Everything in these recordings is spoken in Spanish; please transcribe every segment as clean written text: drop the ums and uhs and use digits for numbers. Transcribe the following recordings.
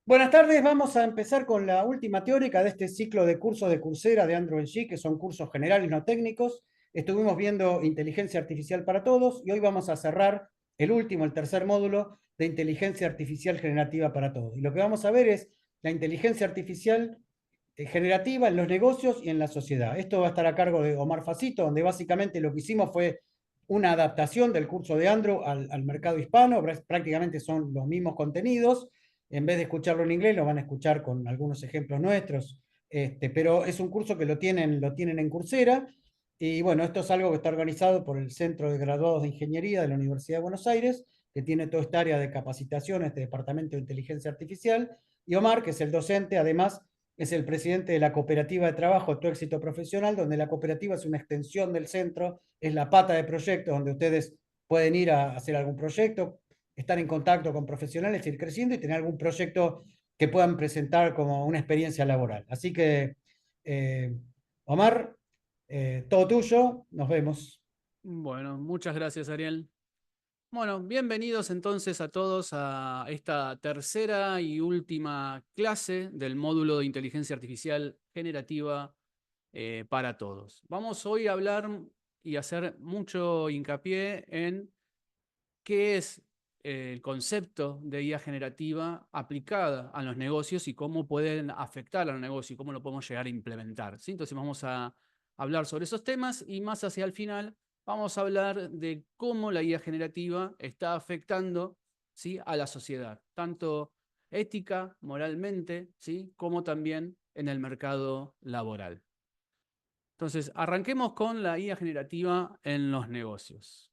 Buenas tardes, vamos a empezar con la última teórica de este ciclo de cursos de Coursera de Android G, que son cursos generales no técnicos. Estuvimos viendo inteligencia artificial para todos y hoy vamos a cerrar el último, el tercer módulo de inteligencia artificial generativa para todos. Y lo que vamos a ver es la inteligencia artificial generativa en los negocios y en la sociedad. Esto va a estar a cargo de Omar Facito, donde básicamente lo que hicimos fue una adaptación del curso de Android al mercado hispano. Prácticamente son los mismos contenidos. En vez de escucharlo en inglés, lo van a escuchar con algunos ejemplos nuestros. Pero es un curso que lo tienen en Coursera. Y bueno, esto es algo que está organizado por el Centro de Graduados de Ingeniería de la Universidad de Buenos Aires, que tiene toda esta área de capacitación, este departamento de inteligencia artificial. Y Omar, que es el docente, además es el presidente de la cooperativa de trabajo Tu Éxito Profesional, donde la cooperativa es una extensión del centro, es la pata de proyectos donde ustedes pueden ir a hacer algún proyecto, estar en contacto con profesionales, ir creciendo y tener algún proyecto que puedan presentar como una experiencia laboral. Así que, eh, Omar, todo tuyo, nos vemos. Bueno, muchas gracias, Ariel. Bueno, bienvenidos entonces a todos a esta tercera y última clase del módulo de inteligencia artificial generativa para todos. Vamos hoy a hablar y hacer mucho hincapié en qué es el concepto de IA generativa aplicada a los negocios y cómo pueden afectar a los negocios y cómo lo podemos llegar a implementar, ¿sí? Entonces vamos a hablar sobre esos temas y más hacia el final vamos a hablar de cómo la IA generativa está afectando, ¿sí?, a la sociedad, tanto ética, moralmente, ¿sí?, como también en el mercado laboral. Entonces, arranquemos con la IA generativa en los negocios.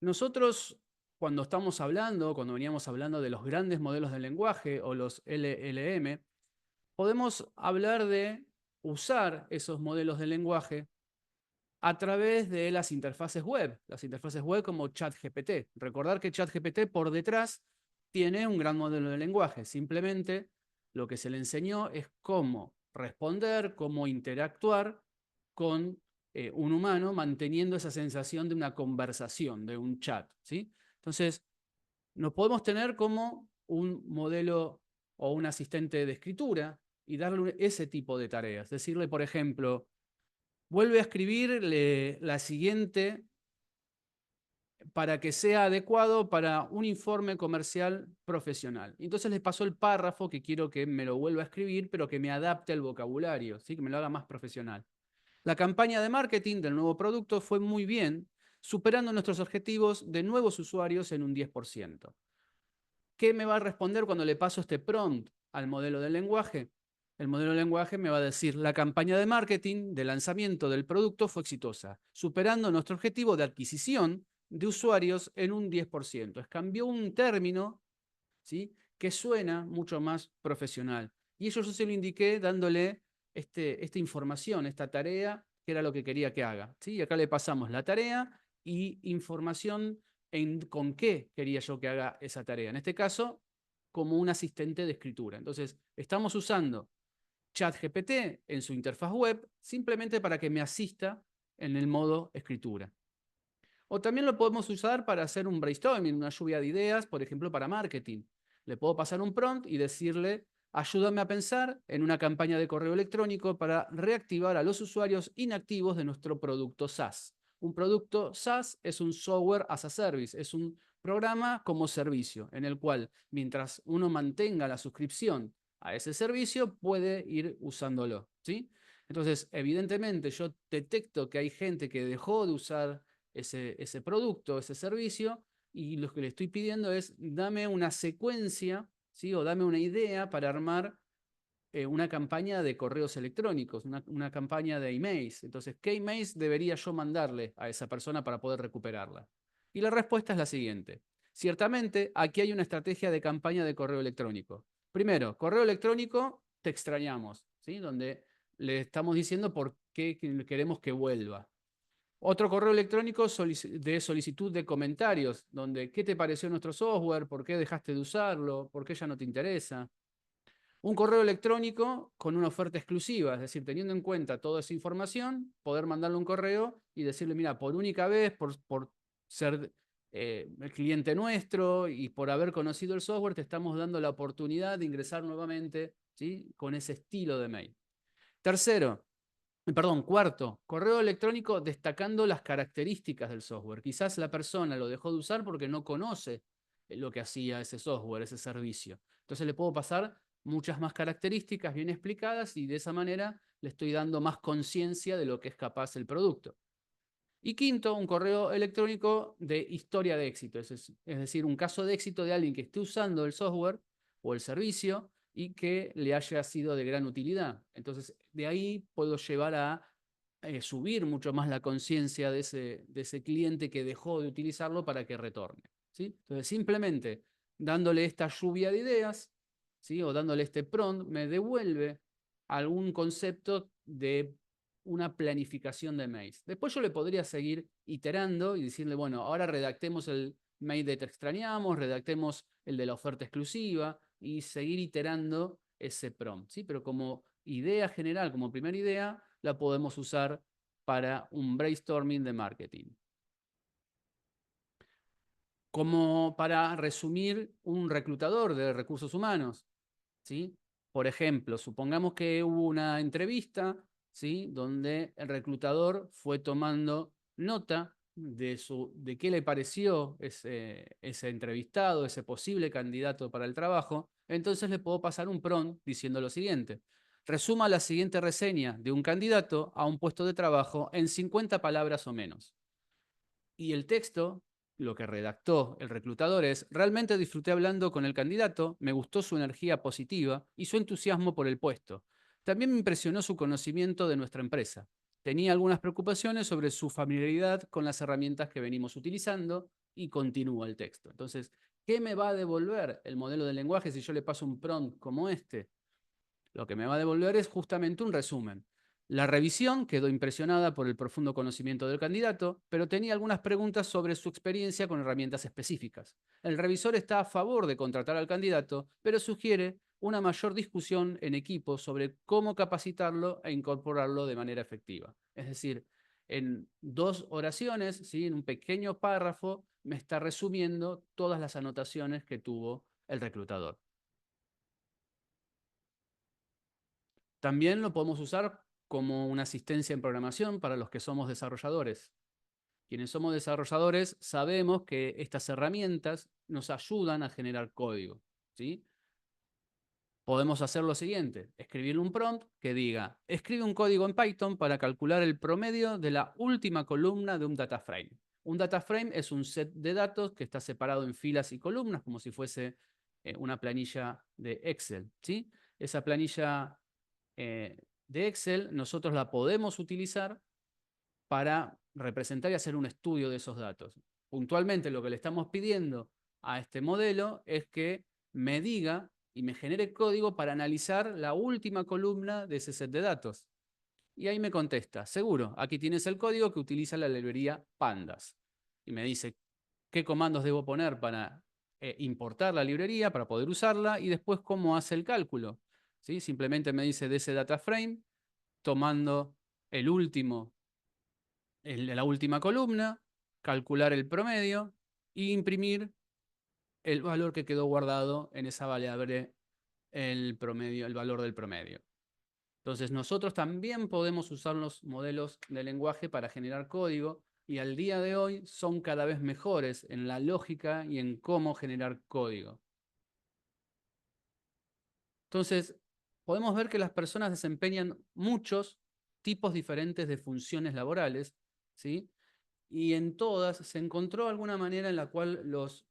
Nosotros, cuando estamos hablando, cuando veníamos hablando de los grandes modelos de lenguaje o los LLM, podemos hablar de usar esos modelos de lenguaje a través de las interfaces web como ChatGPT. Recordar que ChatGPT por detrás tiene un gran modelo de lenguaje. Simplemente lo que se le enseñó es cómo responder, cómo interactuar con un humano, manteniendo esa sensación de una conversación, de un chat, ¿sí? Entonces, nos podemos tener como un modelo o un asistente de escritura y darle ese tipo de tareas. Decirle, por ejemplo, vuelve a escribir la siguiente para que sea adecuado para un informe comercial profesional. Entonces les pasó el párrafo que quiero que me lo vuelva a escribir, pero que me adapte al vocabulario, ¿sí?, que me lo haga más profesional. La campaña de marketing del nuevo producto fue muy bien, superando nuestros objetivos de nuevos usuarios en un 10%. ¿Qué me va a responder cuando le paso este prompt al modelo de lenguaje? El modelo de lenguaje me va a decir, la campaña de marketing de lanzamiento del producto fue exitosa, superando nuestro objetivo de adquisición de usuarios en un 10%. Cambió un término, ¿sí?, que suena mucho más profesional. Y eso yo se lo indiqué dándole esta información, esta tarea, que era lo que quería que haga, ¿sí? Y acá le pasamos la tarea y información con qué quería yo que haga esa tarea. En este caso, como un asistente de escritura. Entonces, estamos usando ChatGPT en su interfaz web simplemente para que me asista en el modo escritura. O también lo podemos usar para hacer un brainstorming, una lluvia de ideas, por ejemplo, para marketing. Le puedo pasar un prompt y decirle, ayúdame a pensar en una campaña de correo electrónico para reactivar a los usuarios inactivos de nuestro producto SaaS. Un producto SaaS es un software as a service, es un programa como servicio, en el cual mientras uno mantenga la suscripción a ese servicio, puede ir usándolo, ¿sí? Entonces, evidentemente, yo detecto que hay gente que dejó de usar ese producto, ese servicio, y lo que le estoy pidiendo es dame una secuencia, ¿sí?, o dame una idea para armar una campaña de correos electrónicos, una campaña de emails. Entonces, ¿qué emails debería yo mandarle a esa persona para poder recuperarla? Y la respuesta es la siguiente. Ciertamente, aquí hay una estrategia de campaña de correo electrónico. Primero, correo electrónico, te extrañamos, ¿sí?, donde le estamos diciendo por qué queremos que vuelva. Otro correo electrónico de solicitud de comentarios, donde ¿qué te pareció nuestro software? ¿Por qué dejaste de usarlo? ¿Por qué ya no te interesa? Un correo electrónico con una oferta exclusiva, es decir, teniendo en cuenta toda esa información, poder mandarle un correo y decirle, mira, por única vez, por ser el cliente nuestro y por haber conocido el software te estamos dando la oportunidad de ingresar nuevamente, ¿sí? Con ese estilo de mail. Cuarto, correo electrónico destacando las características del software. Quizás la persona lo dejó de usar porque no conoce lo que hacía ese software, ese servicio. Entonces le puedo pasar muchas más características bien explicadas y de esa manera le estoy dando más conciencia de lo que es capaz el producto. Y quinto, un correo electrónico de historia de éxito, es decir, un caso de éxito de alguien que esté usando el software o el servicio y que le haya sido de gran utilidad. Entonces, de ahí puedo llevar a subir mucho más la conciencia de ese cliente que dejó de utilizarlo para que retorne. ¿Sí? Entonces, simplemente dándole esta lluvia de ideas, ¿sí? O dándole este prompt, me devuelve algún concepto de una planificación de mails. Después yo le podría seguir iterando y decirle, bueno, ahora redactemos el mail de te extrañamos, redactemos el de la oferta exclusiva y seguir iterando ese prompt, ¿sí? Pero como idea general, como primera idea, la podemos usar para un brainstorming de marketing. Como para resumir un reclutador de recursos humanos, ¿sí? Por ejemplo, supongamos que hubo una entrevista, ¿sí? Donde el reclutador fue tomando nota de qué le pareció ese entrevistado, ese posible candidato para el trabajo. Entonces le puedo pasar un prompt diciendo lo siguiente. Resuma la siguiente reseña de un candidato a un puesto de trabajo en 50 palabras o menos. Y el texto, lo que redactó el reclutador es, realmente disfruté hablando con el candidato, me gustó su energía positiva y su entusiasmo por el puesto. También me impresionó su conocimiento de nuestra empresa. Tenía algunas preocupaciones sobre su familiaridad con las herramientas que venimos utilizando y continúa el texto. Entonces, ¿qué me va a devolver el modelo de lenguaje si yo le paso un prompt como este? Lo que me va a devolver es justamente un resumen. La revisión quedó impresionada por el profundo conocimiento del candidato, pero tenía algunas preguntas sobre su experiencia con herramientas específicas. El revisor está a favor de contratar al candidato, pero sugiere una mayor discusión en equipo sobre cómo capacitarlo e incorporarlo de manera efectiva. Es decir, en 2 oraciones, ¿sí? En un pequeño párrafo, me está resumiendo todas las anotaciones que tuvo el reclutador. También lo podemos usar como una asistencia en programación para los que somos desarrolladores. Quienes somos desarrolladores sabemos que estas herramientas nos ayudan a generar código, ¿sí? Podemos hacer lo siguiente, escribirle un prompt que diga, escribe un código en Python para calcular el promedio de la última columna de un data frame. Un data frame es un set de datos que está separado en filas y columnas, como si fuese una planilla de Excel, ¿sí? Esa planilla de Excel nosotros la podemos utilizar para representar y hacer un estudio de esos datos. Puntualmente lo que le estamos pidiendo a este modelo es que me diga y me genere código para analizar la última columna de ese set de datos. Y ahí me contesta, seguro, aquí tienes el código que utiliza la librería Pandas. Y me dice qué comandos debo poner para importar la librería, para poder usarla, y después cómo hace el cálculo. ¿Sí? Simplemente me dice de ese data frame, tomando el último la última columna, calcular el promedio e imprimir el valor que quedó guardado en esa variable, el promedio, el valor del promedio. Entonces nosotros también podemos usar los modelos de lenguaje para generar código y al día de hoy son cada vez mejores en la lógica y en cómo generar código. Entonces, podemos ver que las personas desempeñan muchos tipos diferentes de funciones laborales, ¿sí? Y en todas se encontró alguna manera en la cual los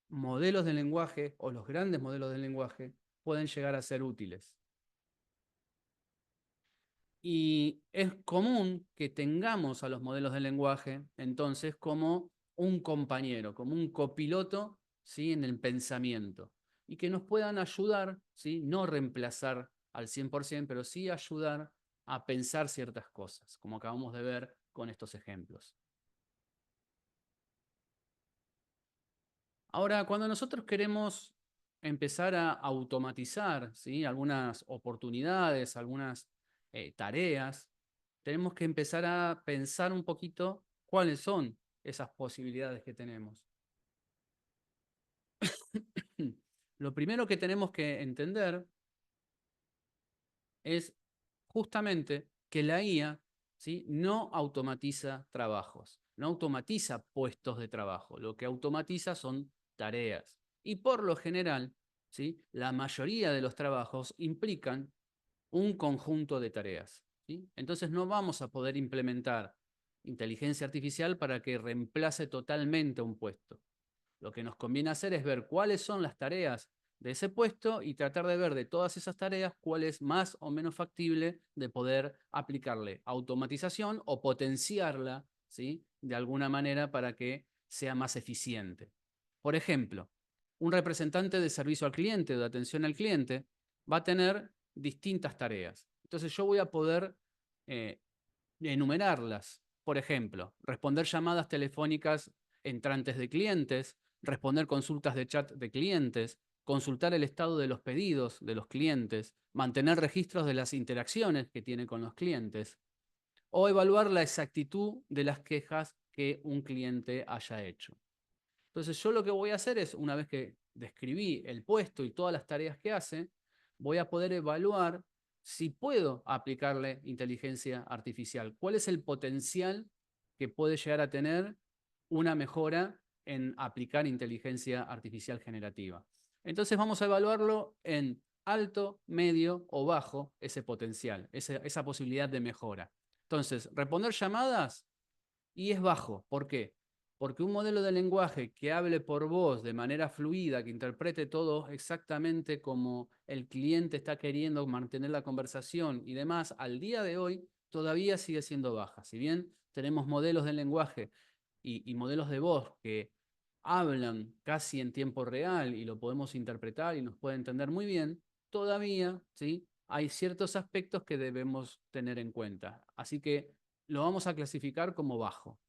modelos de lenguaje o los grandes modelos de lenguaje pueden llegar a ser útiles. Y es común que tengamos a los modelos de lenguaje entonces como un compañero, como un copiloto, ¿sí? En el pensamiento y que nos puedan ayudar, ¿sí? No reemplazar al 100%, pero sí ayudar a pensar ciertas cosas, como acabamos de ver con estos ejemplos. Ahora, cuando nosotros queremos empezar a automatizar, ¿sí? Algunas oportunidades, algunas tareas, tenemos que empezar a pensar un poquito cuáles son esas posibilidades que tenemos. Lo primero que tenemos que entender es justamente que la IA, ¿sí?, no automatiza trabajos, no automatiza puestos de trabajo, lo que automatiza son tareas. Y por lo general, ¿sí?, la mayoría de los trabajos implican un conjunto de tareas, ¿sí? Entonces no vamos a poder implementar inteligencia artificial para que reemplace totalmente un puesto. Lo que nos conviene hacer es ver cuáles son las tareas de ese puesto y tratar de ver de todas esas tareas cuál es más o menos factible de poder aplicarle automatización o potenciarla, ¿sí?, de alguna manera para que sea más eficiente. Por ejemplo, un representante de servicio al cliente o de atención al cliente va a tener distintas tareas. Entonces yo voy a poder eh, enumerarlas. Por ejemplo, responder llamadas telefónicas entrantes de clientes, responder consultas de chat de clientes, consultar el estado de los pedidos de los clientes, mantener registros de las interacciones que tiene con los clientes o evaluar la exactitud de las quejas que un cliente haya hecho. Entonces yo lo que voy a hacer es, una vez que describí el puesto y todas las tareas que hace, voy a poder evaluar si puedo aplicarle inteligencia artificial. ¿Cuál es el potencial que puede llegar a tener una mejora en aplicar inteligencia artificial generativa? Entonces vamos a evaluarlo en alto, medio o bajo ese potencial, esa posibilidad de mejora. Entonces, responder llamadas y es bajo. ¿Por qué? Porque un modelo de lenguaje que hable por voz de manera fluida, que interprete todo exactamente como el cliente está queriendo mantener la conversación y demás, al día de hoy todavía sigue siendo baja. Si bien tenemos modelos de lenguaje y modelos de voz que hablan casi en tiempo real y lo podemos interpretar y nos puede entender muy bien, todavía, ¿sí?, hay ciertos aspectos que debemos tener en cuenta. Así que lo vamos a clasificar como bajo.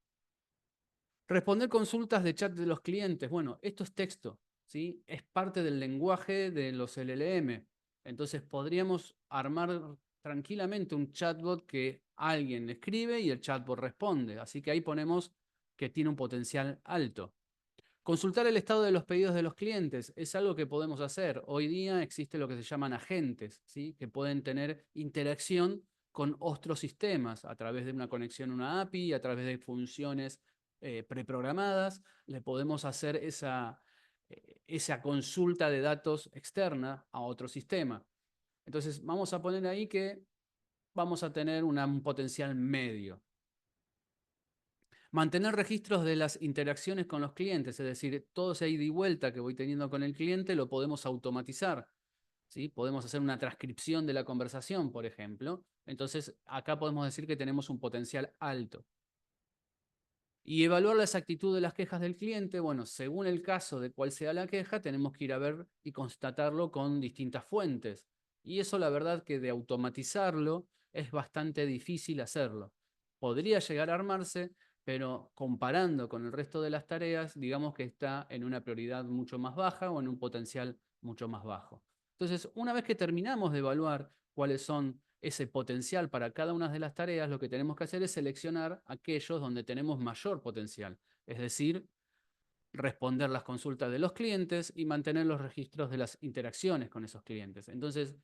Responder consultas de chat de los clientes. Bueno, esto es texto, ¿sí? Es parte del lenguaje de los LLM. Entonces podríamos armar tranquilamente un chatbot que alguien escribe y el chatbot responde. Así que ahí ponemos que tiene un potencial alto. Consultar el estado de los pedidos de los clientes es algo que podemos hacer. Hoy día existe lo que se llaman agentes, ¿sí?, que pueden tener interacción con otros sistemas a través de una conexión a una API, a través de funciones preprogramadas. Le podemos hacer esa consulta de datos externa a otro sistema. Entonces vamos a poner ahí que vamos a tener un potencial medio. Mantener registros de las interacciones con los clientes, es decir, todo ese ida y vuelta que voy teniendo con el cliente lo podemos automatizar, ¿sí? Podemos hacer una transcripción de la conversación, por ejemplo. Entonces, acá podemos decir que tenemos un potencial alto. Y evaluar la exactitud de las quejas del cliente, bueno, según el caso de cuál sea la queja, tenemos que ir a ver y constatarlo con distintas fuentes. Y eso, la verdad, que de automatizarlo es bastante difícil hacerlo. Podría llegar a armarse, pero comparando con el resto de las tareas, digamos que está en una prioridad mucho más baja o en un potencial mucho más bajo. Entonces, una vez que terminamos de evaluar cuáles son ese potencial para cada una de las tareas, lo que tenemos que hacer es seleccionar aquellos donde tenemos mayor potencial, es decir, responder las consultas de los clientes y mantener los registros de las interacciones con esos clientes. Entonces,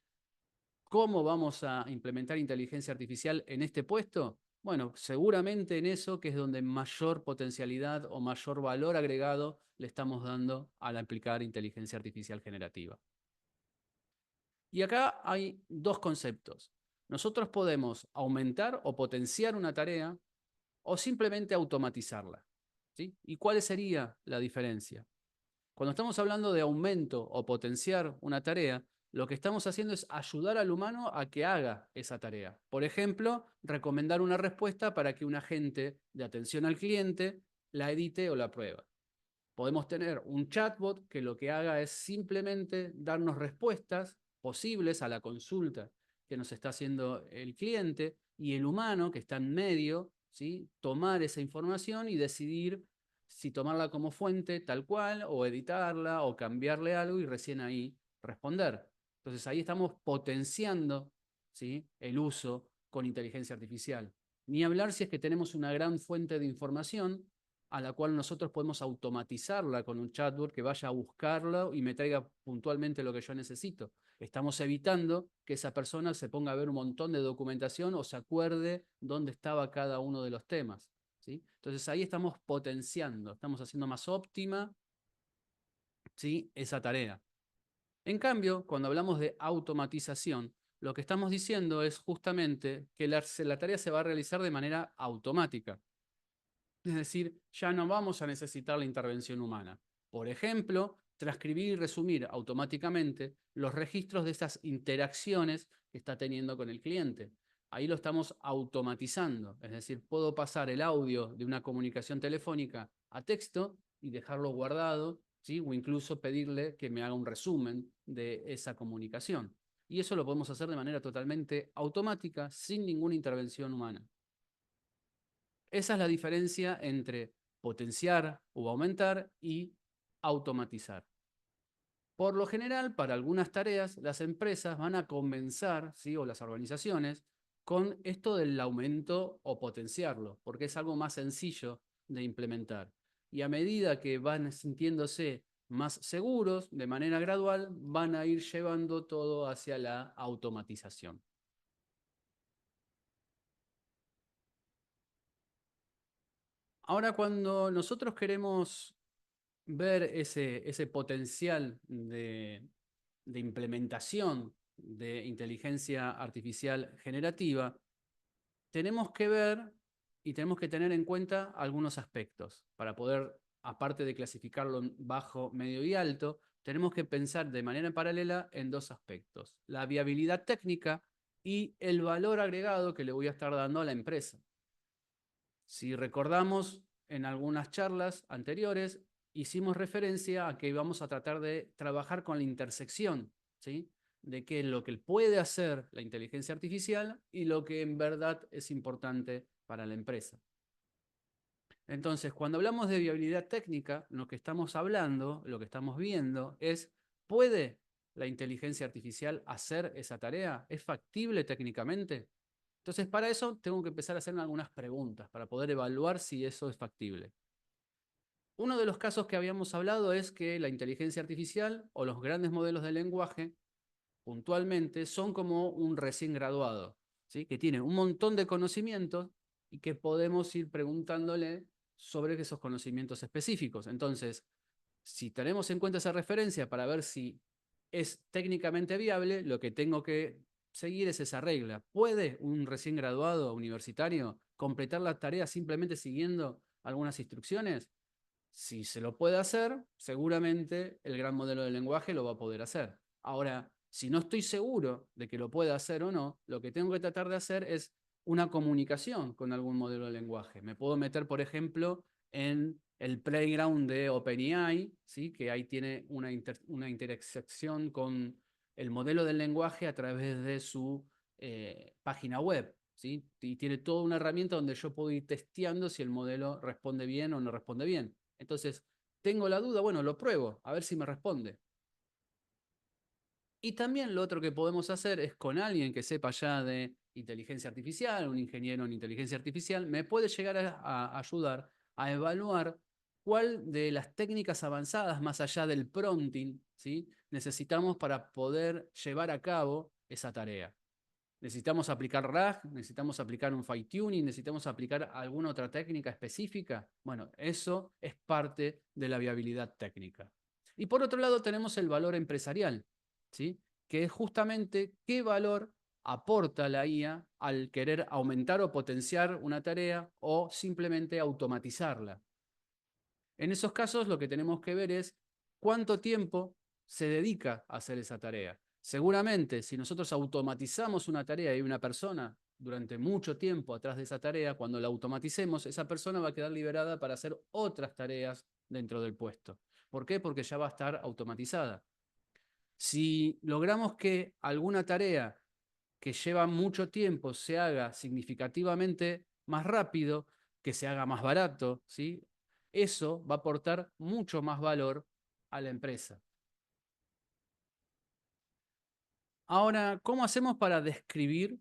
¿cómo vamos a implementar inteligencia artificial en este puesto? Bueno, seguramente en eso que es donde mayor potencialidad o mayor valor agregado le estamos dando al aplicar inteligencia artificial generativa. Y acá hay dos conceptos. Nosotros podemos aumentar o potenciar una tarea o simplemente automatizarla, ¿sí? ¿Y cuál sería la diferencia? Cuando estamos hablando de aumento o potenciar una tarea, lo que estamos haciendo es ayudar al humano a que haga esa tarea. Por ejemplo, recomendar una respuesta para que un agente de atención al cliente la edite o la pruebe. Podemos tener un chatbot que lo que haga es simplemente darnos respuestas posibles a la consulta que nos está haciendo el cliente y el humano que está en medio, ¿sí?, tomar esa información y decidir si tomarla como fuente tal cual o editarla o cambiarle algo y recién ahí responder. Entonces ahí estamos potenciando, ¿sí?, el uso con inteligencia artificial. Ni hablar si es que tenemos una gran fuente de información a la cual nosotros podemos automatizarla con un chatbot que vaya a buscarlo y me traiga puntualmente lo que yo necesito. Estamos evitando que esa persona se ponga a ver un montón de documentación o se acuerde dónde estaba cada uno de los temas, ¿sí? Entonces ahí estamos potenciando, estamos haciendo más óptima, ¿sí?, esa tarea. En cambio, cuando hablamos de automatización, lo que estamos diciendo es justamente que la tarea se va a realizar de manera automática. Es decir, ya no vamos a necesitar la intervención humana. Por ejemplo, transcribir y resumir automáticamente los registros de esas interacciones que está teniendo con el cliente. Ahí lo estamos automatizando. Es decir, puedo pasar el audio de una comunicación telefónica a texto y dejarlo guardado, ¿sí?, o incluso pedirle que me haga un resumen de esa comunicación. Y eso lo podemos hacer de manera totalmente automática, sin ninguna intervención humana. Esa es la diferencia entre potenciar o aumentar y automatizar. Por lo general, para algunas tareas, las empresas van a comenzar, ¿sí?, o las organizaciones, con esto del aumento o potenciarlo, porque es algo más sencillo de implementar. Y a medida que van sintiéndose más seguros, de manera gradual, van a ir llevando todo hacia la automatización. Ahora, cuando nosotros queremos ver ese potencial de implementación de inteligencia artificial generativa, tenemos que ver y tenemos que tener en cuenta algunos aspectos para poder, aparte de clasificarlo en bajo, medio y alto, tenemos que pensar de manera paralela en dos aspectos: la viabilidad técnica y el valor agregado que le voy a estar dando a la empresa. Si recordamos, en algunas charlas anteriores hicimos referencia a que vamos a tratar de trabajar con la intersección, ¿sí?, de qué es lo que puede hacer la inteligencia artificial y lo que en verdad es importante para la empresa. Entonces, cuando hablamos de viabilidad técnica, lo que estamos hablando, lo que estamos viendo es: ¿puede la inteligencia artificial hacer esa tarea? ¿Es factible técnicamente? Entonces, para eso tengo que empezar a hacerme algunas preguntas para poder evaluar si eso es factible. Uno de los casos que habíamos hablado es que la inteligencia artificial o los grandes modelos de lenguaje puntualmente son como un recién graduado, ¿sí?, que tiene un montón de conocimientos y que podemos ir preguntándole sobre esos conocimientos específicos. Entonces, si tenemos en cuenta esa referencia para ver si es técnicamente viable, lo que tengo que seguir es esa regla. ¿Puede un recién graduado universitario completar la tarea simplemente siguiendo algunas instrucciones? Si se lo puede hacer, seguramente el gran modelo de lenguaje lo va a poder hacer. Ahora, si no estoy seguro de que lo pueda hacer o no, lo que tengo que tratar de hacer es una comunicación con algún modelo de lenguaje. Me puedo meter, por ejemplo, en el playground de OpenAI, ¿sí?, que ahí tiene una intersección con el modelo del lenguaje a través de su página web, ¿sí? Y tiene toda una herramienta donde yo puedo ir testeando si el modelo responde bien o no responde bien. Entonces, tengo la duda, bueno, lo pruebo, a ver si me responde. Y también lo otro que podemos hacer es con alguien que sepa ya de inteligencia artificial, un ingeniero en inteligencia artificial, me puede llegar a ayudar a evaluar cuál de las técnicas avanzadas, más allá del prompting, ¿sí?, necesitamos para poder llevar a cabo esa tarea. ¿Necesitamos aplicar RAG? ¿Necesitamos aplicar un fine tuning? ¿Necesitamos aplicar alguna otra técnica específica? Bueno, eso es parte de la viabilidad técnica. Y por otro lado tenemos el valor empresarial, ¿sí?, que es justamente qué valor aporta la IA al querer aumentar o potenciar una tarea o simplemente automatizarla. En esos casos lo que tenemos que ver es cuánto tiempo se dedica a hacer esa tarea. Seguramente, si nosotros automatizamos una tarea y hay una persona durante mucho tiempo atrás de esa tarea, cuando la automaticemos, esa persona va a quedar liberada para hacer otras tareas dentro del puesto. ¿Por qué? Porque ya va a estar automatizada. Si logramos que alguna tarea que lleva mucho tiempo se haga significativamente más rápido, que se haga más barato, ¿sí?, eso va a aportar mucho más valor a la empresa. Ahora, ¿cómo hacemos para describir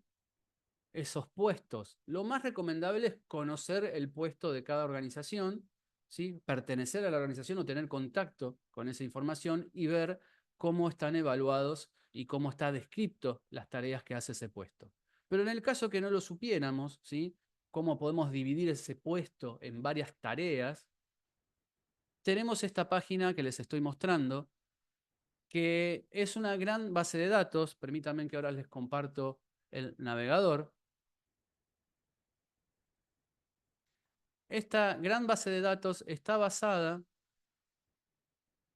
esos puestos? Lo más recomendable es conocer el puesto de cada organización ¿sí? Pertenecer a la organización o tener contacto con esa información y ver cómo están evaluados y cómo está descrito las tareas que hace ese puesto. Pero en el caso que no lo supiéramos, ¿sí? Cómo podemos dividir ese puesto en varias tareas, tenemos esta página que les estoy mostrando, que es una gran base de datos. Permítanme que ahora les comparto el navegador. Esta gran base de datos está basada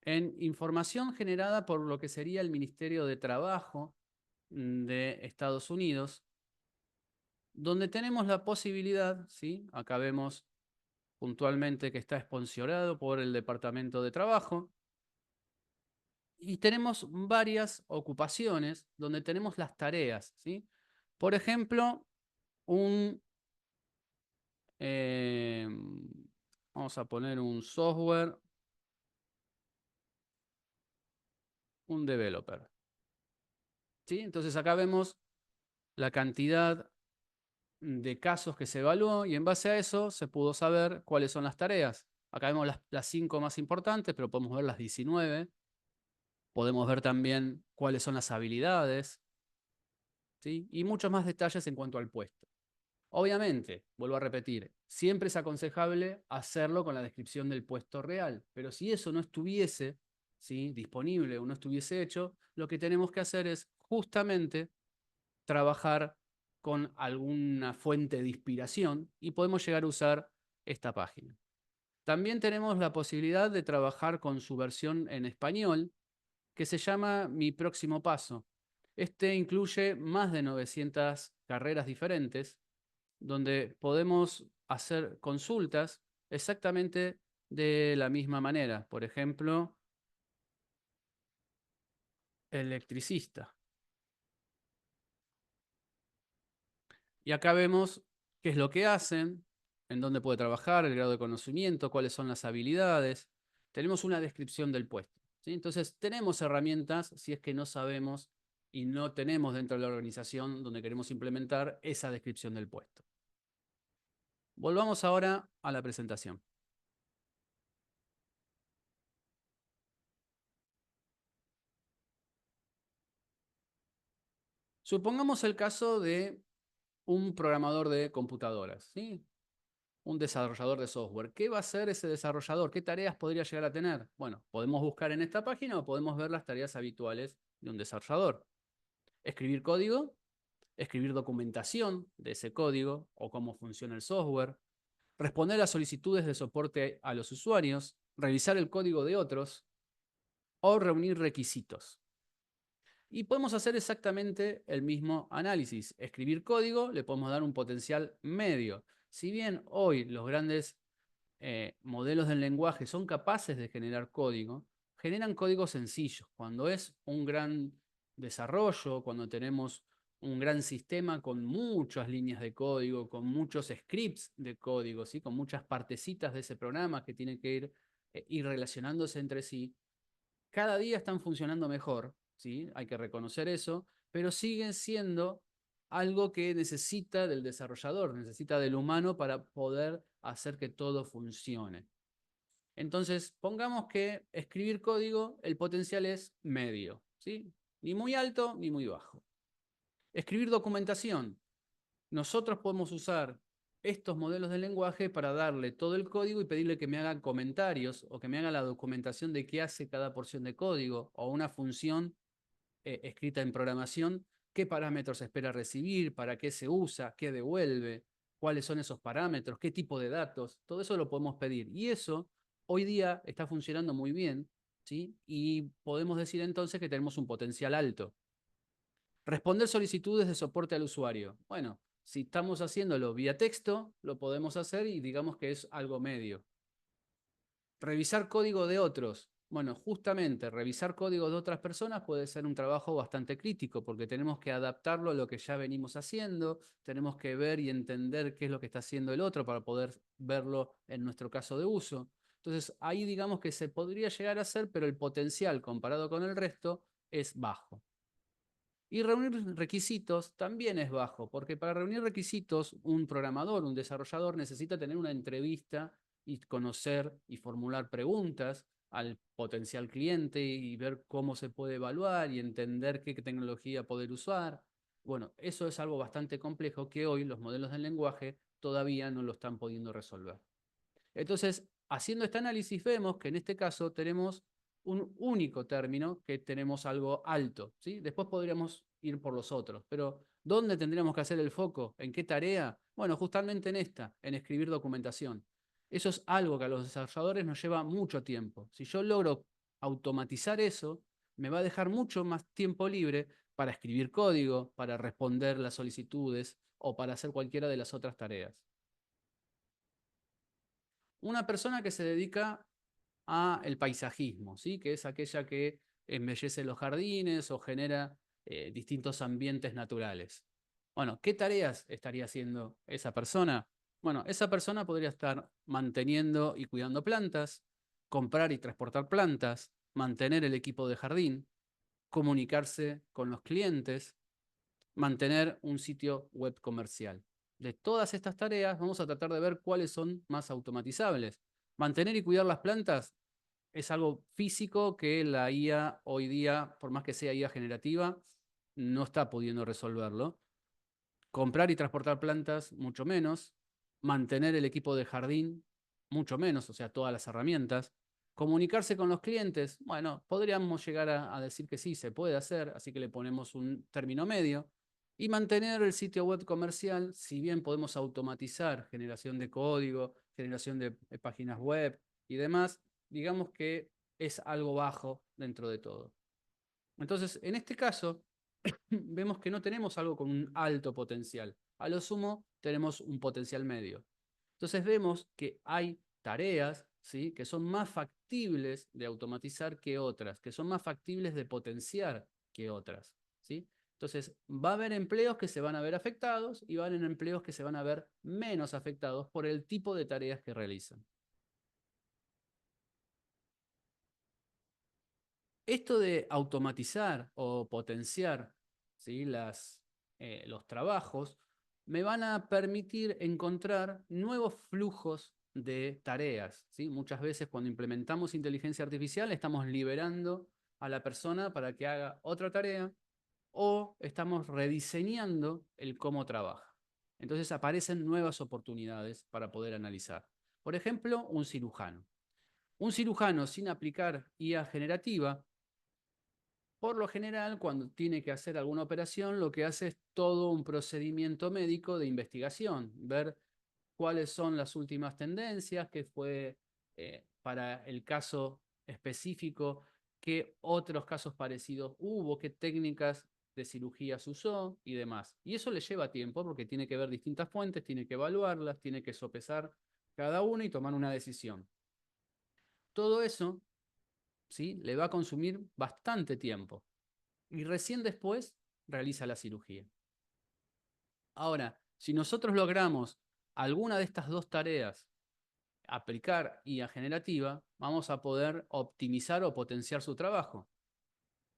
en información generada por lo que sería el Ministerio de Trabajo de Estados Unidos, donde tenemos la posibilidad, ¿sí? Acá vemos puntualmente que está sponsorado por el Departamento de Trabajo, y tenemos varias ocupaciones donde tenemos las tareas, ¿sí? Por ejemplo, un, eh, vamos a poner un software, un developer, ¿sí? Entonces acá vemos la cantidad de casos que se evaluó y en base a eso se pudo saber cuáles son las tareas. Acá vemos las 5 más importantes, pero podemos ver las 19. Podemos ver también cuáles son las habilidades, ¿sí? Y muchos más detalles en cuanto al puesto. Obviamente, vuelvo a repetir, siempre es aconsejable hacerlo con la descripción del puesto real, pero si eso no estuviese, ¿sí? Disponible o no estuviese hecho, lo que tenemos que hacer es justamente trabajar con alguna fuente de inspiración y podemos llegar a usar esta página. También tenemos la posibilidad de trabajar con su versión en español, que se llama Mi Próximo Paso. Este incluye más de 900 carreras diferentes, donde podemos hacer consultas exactamente de la misma manera. Por ejemplo, electricista. Y acá vemos qué es lo que hacen, en dónde puede trabajar, el grado de conocimiento, cuáles son las habilidades. Tenemos una descripción del puesto, ¿sí? Entonces, tenemos herramientas si es que no sabemos y no tenemos dentro de la organización donde queremos implementar esa descripción del puesto. Volvamos ahora a la presentación. Supongamos el caso de un programador de computadoras, ¿sí? Un desarrollador de software. ¿Qué va a hacer ese desarrollador? ¿Qué tareas podría llegar a tener? Bueno, podemos buscar en esta página o podemos ver las tareas habituales de un desarrollador. Escribir código, escribir documentación de ese código o cómo funciona el software, responder a solicitudes de soporte a los usuarios, revisar el código de otros o reunir requisitos. Y podemos hacer exactamente el mismo análisis. Escribir código le podemos dar un potencial medio. Si bien hoy los grandes modelos del lenguaje son capaces de generar código, generan código sencillo. Cuando es un gran desarrollo, cuando tenemos un gran sistema con muchas líneas de código, con muchos scripts de código, ¿sí? Con muchas partecitas de ese programa que tienen que ir relacionándose entre sí, cada día están funcionando mejor, ¿sí? Hay que reconocer eso, pero siguen siendo algo que necesita del desarrollador, necesita del humano para poder hacer que todo funcione. Entonces, pongamos que escribir código, el potencial es medio, ¿sí? Ni muy alto ni muy bajo. Escribir documentación. Nosotros podemos usar estos modelos de lenguaje para darle todo el código y pedirle que me haga comentarios o que me haga la documentación de qué hace cada porción de código o una función escrita en programación, qué parámetros espera recibir, para qué se usa, qué devuelve, cuáles son esos parámetros, qué tipo de datos, todo eso lo podemos pedir. Y eso hoy día está funcionando muy bien, ¿sí? Y podemos decir entonces que tenemos un potencial alto. Responder solicitudes de soporte al usuario. Bueno, si estamos haciéndolo vía texto, lo podemos hacer y digamos que es algo medio. Revisar código de otros. Bueno, justamente revisar código de otras personas puede ser un trabajo bastante crítico porque tenemos que adaptarlo a lo que ya venimos haciendo, tenemos que ver y entender qué es lo que está haciendo el otro para poder verlo en nuestro caso de uso. Entonces, ahí digamos que se podría llegar a hacer, pero el potencial comparado con el resto es bajo. Y reunir requisitos también es bajo, porque para reunir requisitos, un programador, un desarrollador necesita tener una entrevista y conocer y formular preguntas al potencial cliente y ver cómo se puede evaluar y entender qué tecnología poder usar. Bueno, eso es algo bastante complejo que hoy los modelos del lenguaje todavía no lo están pudiendo resolver. Entonces, haciendo este análisis, vemos que en este caso tenemos un único término, que tenemos algo alto, ¿sí? Después podríamos ir por los otros, pero ¿dónde tendríamos que hacer el foco? ¿En qué tarea? Bueno, justamente en esta, en escribir documentación. Eso es algo que a los desarrolladores nos lleva mucho tiempo. Si yo logro automatizar eso, me va a dejar mucho más tiempo libre para escribir código, para responder las solicitudes o para hacer cualquiera de las otras tareas. Una persona que se dedica a el paisajismo, ¿sí? Que es aquella que embellece los jardines o genera distintos ambientes naturales. Bueno, ¿qué tareas estaría haciendo esa persona? Bueno, esa persona podría estar manteniendo y cuidando plantas, comprar y transportar plantas, mantener el equipo de jardín, comunicarse con los clientes, mantener un sitio web comercial. De todas estas tareas vamos a tratar de ver cuáles son más automatizables. Mantener y cuidar las plantas es algo físico que la IA hoy día, por más que sea IA generativa, no está pudiendo resolverlo. Comprar y transportar plantas, mucho menos. Mantener el equipo de jardín, mucho menos, o sea, todas las herramientas. Comunicarse con los clientes, bueno, podríamos llegar a decir que sí, se puede hacer, así que le ponemos un término medio. Y mantener el sitio web comercial, si bien podemos automatizar generación de código, generación de páginas web y demás, digamos que es algo bajo dentro de todo. Entonces, en este caso, vemos que no tenemos algo con un alto potencial. A lo sumo, tenemos un potencial medio. Entonces, vemos que hay tareas, ¿sí?, que son más factibles de automatizar que otras, que son más factibles de potenciar que otras, ¿sí? Entonces, va a haber empleos que se van a ver afectados y va a haber empleos que se van a ver menos afectados por el tipo de tareas que realizan. Esto de automatizar o potenciar, ¿sí?, los trabajos me van a permitir encontrar nuevos flujos de tareas, ¿sí? Muchas veces cuando implementamos inteligencia artificial estamos liberando a la persona para que haga otra tarea o estamos rediseñando el cómo trabaja. Entonces aparecen nuevas oportunidades para poder analizar. Por ejemplo, un cirujano. Un cirujano sin aplicar IA generativa, por lo general, cuando tiene que hacer alguna operación, lo que hace es todo un procedimiento médico de investigación, ver cuáles son las últimas tendencias, qué fue para el caso específico, qué otros casos parecidos hubo, qué técnicas de cirugía se usó y demás. Y eso le lleva tiempo porque tiene que ver distintas fuentes, tiene que evaluarlas, tiene que sopesar cada una y tomar una decisión. Todo eso, ¿sí?, le va a consumir bastante tiempo y recién después realiza la cirugía. Ahora, si nosotros logramos alguna de estas dos tareas, aplicar IA generativa, vamos a poder optimizar o potenciar su trabajo.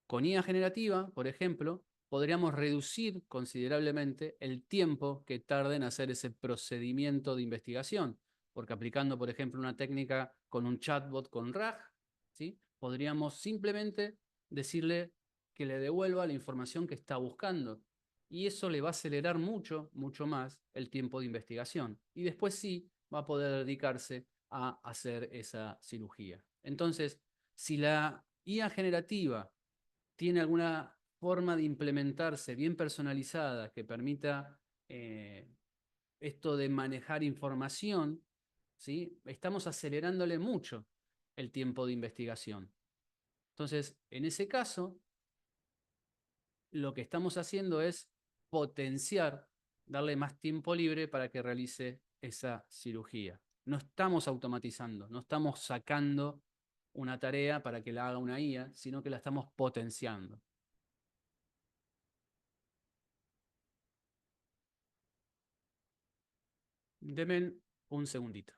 Con IA generativa, por ejemplo, podríamos reducir considerablemente el tiempo que tarda en hacer ese procedimiento de investigación, porque aplicando, por ejemplo, una técnica con un chatbot con RAG, ¿sí?, podríamos simplemente decirle que le devuelva la información que está buscando. Y eso le va a acelerar mucho, mucho más el tiempo de investigación. Y después sí va a poder dedicarse a hacer esa cirugía. Entonces, si la IA generativa tiene alguna forma de implementarse bien personalizada que permita eh, esto de manejar información, ¿sí?, estamos acelerándole mucho el tiempo de investigación. Entonces, en ese caso, lo que estamos haciendo es potenciar, darle más tiempo libre para que realice esa cirugía. No estamos automatizando, no estamos sacando una tarea para que la haga una IA, sino que la estamos potenciando. Deme un segundito.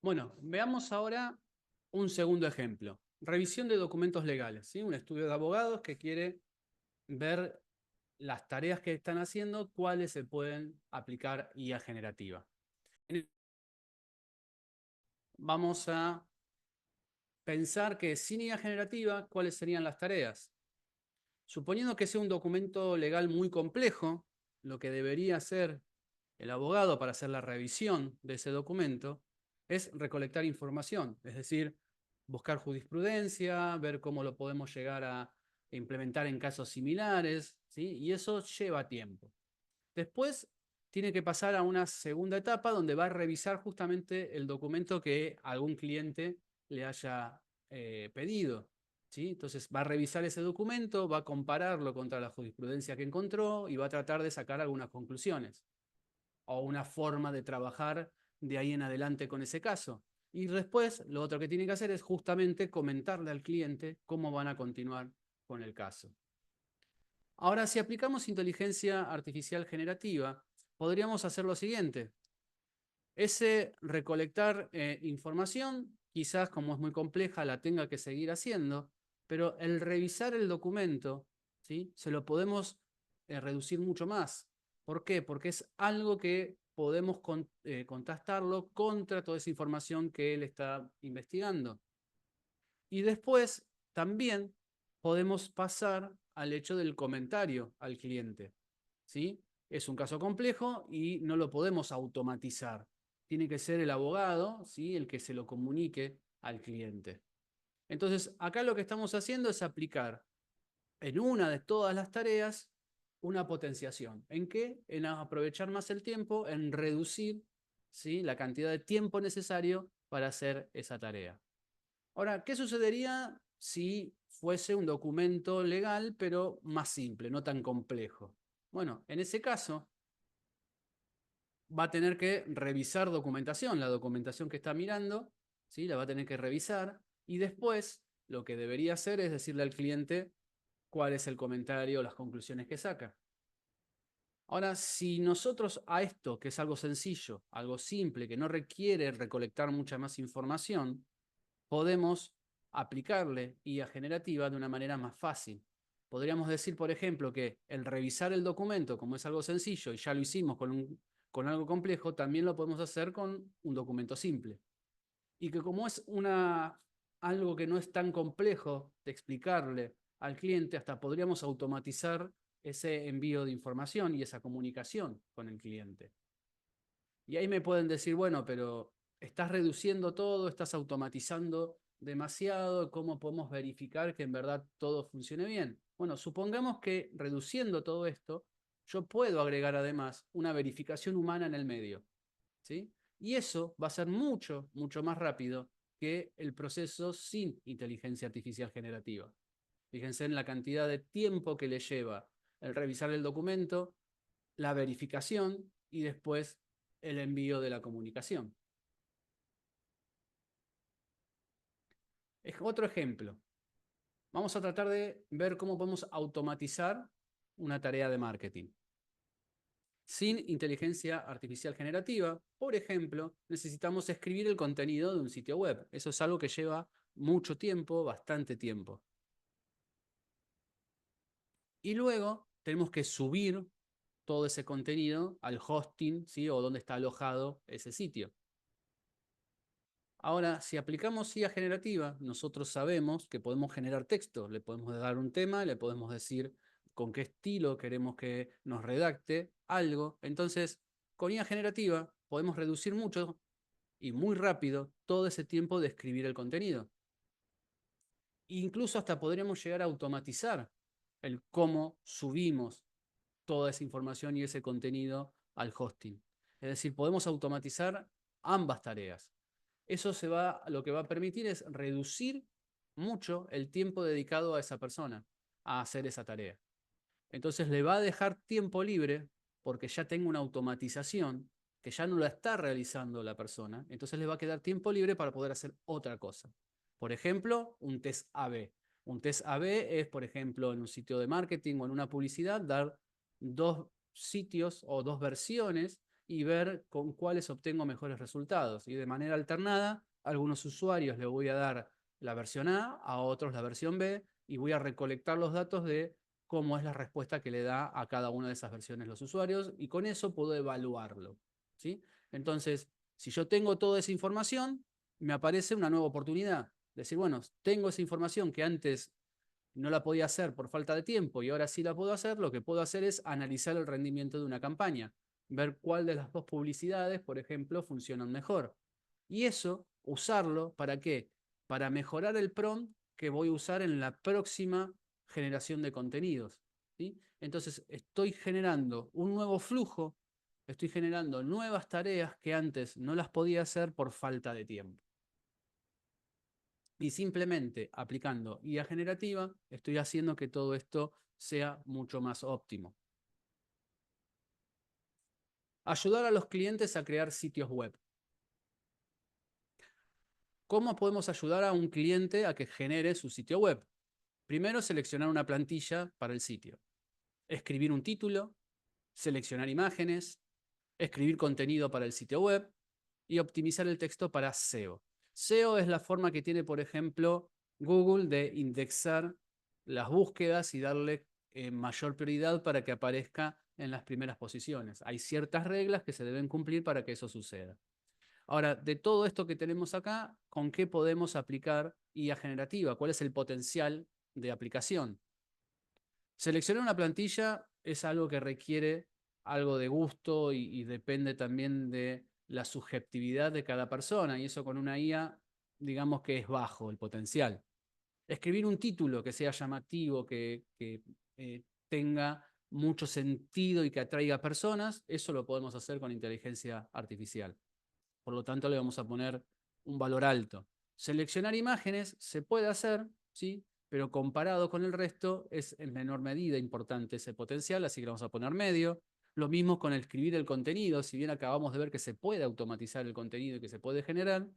Bueno, veamos ahora un segundo ejemplo. Revisión de documentos legales, ¿sí? Un estudio de abogados que quiere ver las tareas que están haciendo, cuáles se pueden aplicar IA generativa. Vamos a pensar que sin IA generativa, ¿cuáles serían las tareas? Suponiendo que sea un documento legal muy complejo, lo que debería hacer el abogado para hacer la revisión de ese documento es recolectar información, es decir, buscar jurisprudencia, ver cómo lo podemos llegar a implementar en casos similares, ¿sí? Y eso lleva tiempo. Después tiene que pasar a una segunda etapa donde va a revisar justamente el documento que algún cliente le haya pedido. ¿Sí? Entonces va a revisar ese documento, va a compararlo contra la jurisprudencia que encontró y va a tratar de sacar algunas conclusiones o una forma de trabajar de ahí en adelante con ese caso. Y después lo otro que tiene que hacer es justamente comentarle al cliente cómo van a continuar con el caso. Ahora, si aplicamos inteligencia artificial generativa, podríamos hacer lo siguiente. Ese recolectar información, quizás como es muy compleja, la tenga que seguir haciendo, pero el revisar el documento, ¿sí? Se lo podemos reducir mucho más. ¿Por qué? Porque es algo que podemos contrastarlo contra toda esa información que él está investigando. Y después también podemos pasar al hecho del comentario al cliente. ¿Sí? Es un caso complejo y no lo podemos automatizar. Tiene que ser el abogado, ¿sí? El que se lo comunique al cliente. Entonces, acá lo que estamos haciendo es aplicar en una de todas las tareas una potenciación. ¿En qué? En aprovechar más el tiempo, en reducir, ¿sí? La cantidad de tiempo necesario para hacer esa tarea. Ahora, ¿qué sucedería si fuese un documento legal, pero más simple, no tan complejo? Bueno, en ese caso, va a tener que revisar documentación, la documentación que está mirando, ¿sí? La va a tener que revisar y después lo que debería hacer es decirle al cliente cuál es el comentario o las conclusiones que saca. Ahora, si nosotros a esto, que es algo sencillo, algo simple, que no requiere recolectar mucha más información, podemos aplicarle IA generativa de una manera más fácil. Podríamos decir, por ejemplo, que el revisar el documento, como es algo sencillo y ya lo hicimos con algo complejo, también lo podemos hacer con un documento simple. Y que como es algo que no es tan complejo de explicarle al cliente, hasta podríamos automatizar ese envío de información y esa comunicación con el cliente. Y ahí me pueden decir, bueno, pero estás reduciendo todo, estás automatizando demasiado, ¿cómo podemos verificar que en verdad todo funcione bien? Bueno, supongamos que reduciendo todo esto, yo puedo agregar además una verificación humana en el medio, ¿sí? Y eso va a ser mucho, mucho más rápido que el proceso sin inteligencia artificial generativa. Fíjense en la cantidad de tiempo que le lleva el revisar el documento, la verificación y después el envío de la comunicación. Es otro ejemplo. Vamos a tratar de ver cómo podemos automatizar una tarea de marketing. Sin inteligencia artificial generativa, por ejemplo, necesitamos escribir el contenido de un sitio web. Eso es algo que lleva mucho tiempo, bastante tiempo. Y luego tenemos que subir todo ese contenido al hosting, ¿sí? O donde está alojado ese sitio. Ahora, si aplicamos IA generativa, nosotros sabemos que podemos generar texto. Le podemos dar un tema, le podemos decir con qué estilo queremos que nos redacte algo. Entonces, con IA generativa podemos reducir mucho y muy rápido todo ese tiempo de escribir el contenido. Incluso hasta podríamos llegar a automatizar el cómo subimos toda esa información y ese contenido al hosting. Es decir, podemos automatizar ambas tareas. Eso lo que va a permitir es reducir mucho el tiempo dedicado a esa persona a hacer esa tarea. Entonces le va a dejar tiempo libre porque ya tengo una automatización que ya no la está realizando la persona, entonces le va a quedar tiempo libre para poder hacer otra cosa. Por ejemplo, un test A/B. Un test A/B es, por ejemplo, en un sitio de marketing o en una publicidad, dar dos sitios o dos versiones y ver con cuáles obtengo mejores resultados. Y de manera alternada, a algunos usuarios les voy a dar la versión a otros la versión B, y voy a recolectar los datos de cómo es la respuesta que le da a cada una de esas versiones los usuarios, y con eso puedo evaluarlo, ¿sí? Entonces, si yo tengo toda esa información, me aparece una nueva oportunidad. Decir, bueno, tengo esa información que antes no la podía hacer por falta de tiempo y ahora sí la puedo hacer. Lo que puedo hacer es analizar el rendimiento de una campaña, ver cuál de las dos publicidades, por ejemplo, funcionan mejor. Y eso, usarlo, ¿para qué? Para mejorar el prompt que voy a usar en la próxima generación de contenidos, ¿sí? Entonces, estoy generando un nuevo flujo, estoy generando nuevas tareas que antes no las podía hacer por falta de tiempo. Y simplemente aplicando IA generativa, estoy haciendo que todo esto sea mucho más óptimo. Ayudar a los clientes a crear sitios web. ¿Cómo podemos ayudar a un cliente a que genere su sitio web? Primero, seleccionar una plantilla para el sitio. Escribir un título, seleccionar imágenes, escribir contenido para el sitio web y optimizar el texto para SEO. SEO es la forma que tiene, por ejemplo, Google de indexar las búsquedas y darle mayor prioridad para que aparezca en las primeras posiciones. Hay ciertas reglas que se deben cumplir para que eso suceda. Ahora, de todo esto que tenemos acá, ¿con qué podemos aplicar IA generativa? ¿Cuál es el potencial de aplicación? Seleccionar una plantilla es algo que requiere algo de gusto y depende también de la subjetividad de cada persona, y eso con una IA, digamos que es bajo el potencial. Escribir un título que sea llamativo, que tenga mucho sentido y que atraiga personas, eso lo podemos hacer con inteligencia artificial. Por lo tanto, le vamos a poner un valor alto. Seleccionar imágenes se puede hacer, ¿sí? Pero comparado con el resto es en menor medida importante ese potencial, así que le vamos a poner medio. Lo mismo con el escribir el contenido, si bien acabamos de ver que se puede automatizar el contenido y que se puede generar,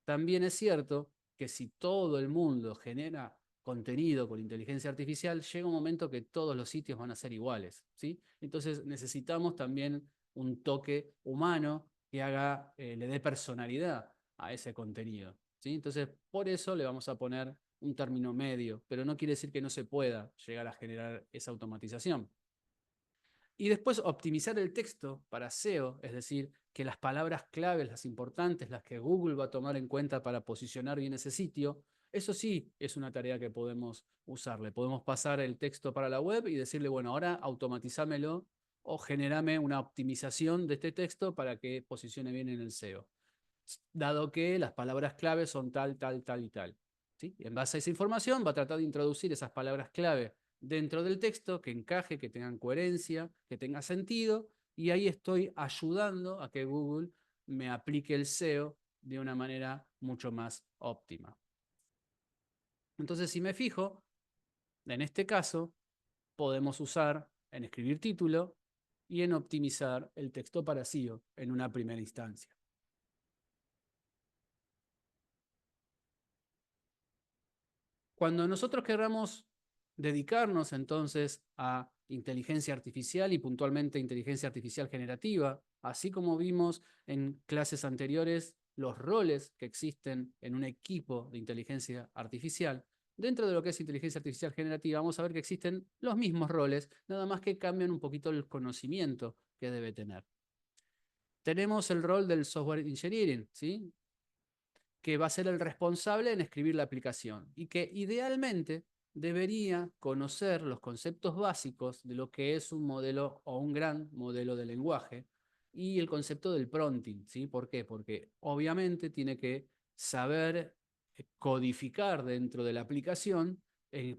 también es cierto que si todo el mundo genera contenido con inteligencia artificial, llega un momento que todos los sitios van a ser iguales, ¿sí? Entonces necesitamos también un toque humano que le dé personalidad a ese contenido, ¿sí? Entonces, por eso le vamos a poner un término medio, pero no quiere decir que no se pueda llegar a generar esa automatización. Y después optimizar el texto para SEO, es decir, que las palabras claves, las importantes, las que Google va a tomar en cuenta para posicionar bien ese sitio, eso sí es una tarea que podemos usarle. Podemos pasar el texto para la web y decirle, bueno, ahora automatizámelo o generame una optimización de este texto para que posicione bien en el SEO, dado que las palabras claves son tal, tal, tal y tal, ¿sí? En base a esa información va a tratar de introducir esas palabras clave dentro del texto, que encaje, que tengan coherencia, que tenga sentido, y ahí estoy ayudando a que Google me aplique el SEO de una manera mucho más óptima. Entonces, si me fijo, en este caso, podemos usar en escribir título y en optimizar el texto para SEO en una primera instancia. Cuando nosotros queramos dedicarnos entonces a inteligencia artificial y puntualmente inteligencia artificial generativa, así como vimos en clases anteriores los roles que existen en un equipo de inteligencia artificial, dentro de lo que es inteligencia artificial generativa vamos a ver que existen los mismos roles, nada más que cambian un poquito el conocimiento que debe tener. Tenemos el rol del software engineering, ¿sí? Que va a ser el responsable en escribir la aplicación y que idealmente debería conocer los conceptos básicos de lo que es un modelo o un gran modelo de lenguaje y el concepto del prompting, ¿sí? ¿Por qué? Porque obviamente tiene que saber codificar dentro de la aplicación,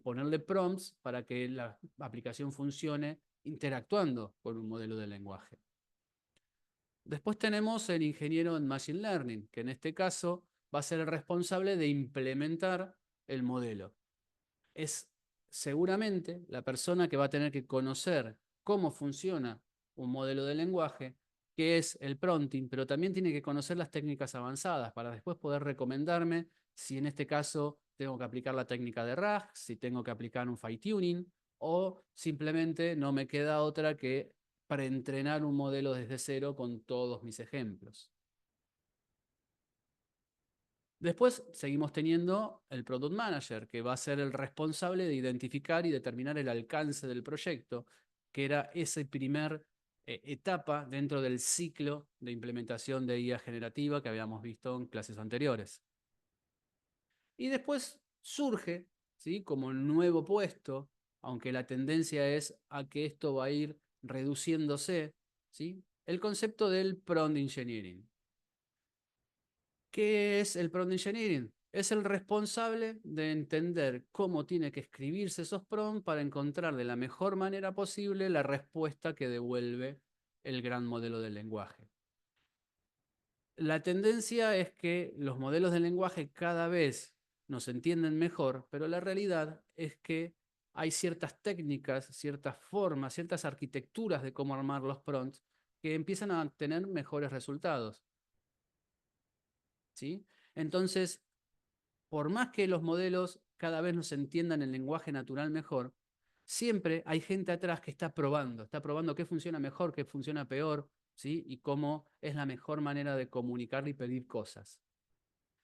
ponerle prompts para que la aplicación funcione interactuando con un modelo de lenguaje. Después tenemos el ingeniero en Machine Learning, que en este caso va a ser el responsable de implementar el modelo. Es seguramente la persona que va a tener que conocer cómo funciona un modelo de lenguaje, qué es el prompting, pero también tiene que conocer las técnicas avanzadas para después poder recomendarme si en este caso tengo que aplicar la técnica de RAG, si tengo que aplicar un fine tuning o simplemente no me queda otra que preentrenar un modelo desde cero con todos mis ejemplos. Después seguimos teniendo el Product Manager, que va a ser el responsable de identificar y determinar el alcance del proyecto, que era esa primera etapa dentro del ciclo de implementación de IA generativa que habíamos visto en clases anteriores. Y después surge, ¿sí?, como nuevo puesto, aunque la tendencia es a que esto va a ir reduciéndose, ¿sí?, el concepto del prompt engineering. ¿Qué es el prompt engineering? Es el responsable de entender cómo tiene que escribirse esos prompts para encontrar de la mejor manera posible la respuesta que devuelve el gran modelo del lenguaje. La tendencia es que los modelos de lenguaje cada vez nos entienden mejor, pero la realidad es que hay ciertas técnicas, ciertas formas, ciertas arquitecturas de cómo armar los prompts que empiezan a tener mejores resultados, ¿sí? Entonces, por más que los modelos cada vez nos entiendan el lenguaje natural mejor, siempre hay gente atrás que está probando qué funciona mejor, qué funciona peor, ¿sí?, y cómo es la mejor manera de comunicar y pedir cosas.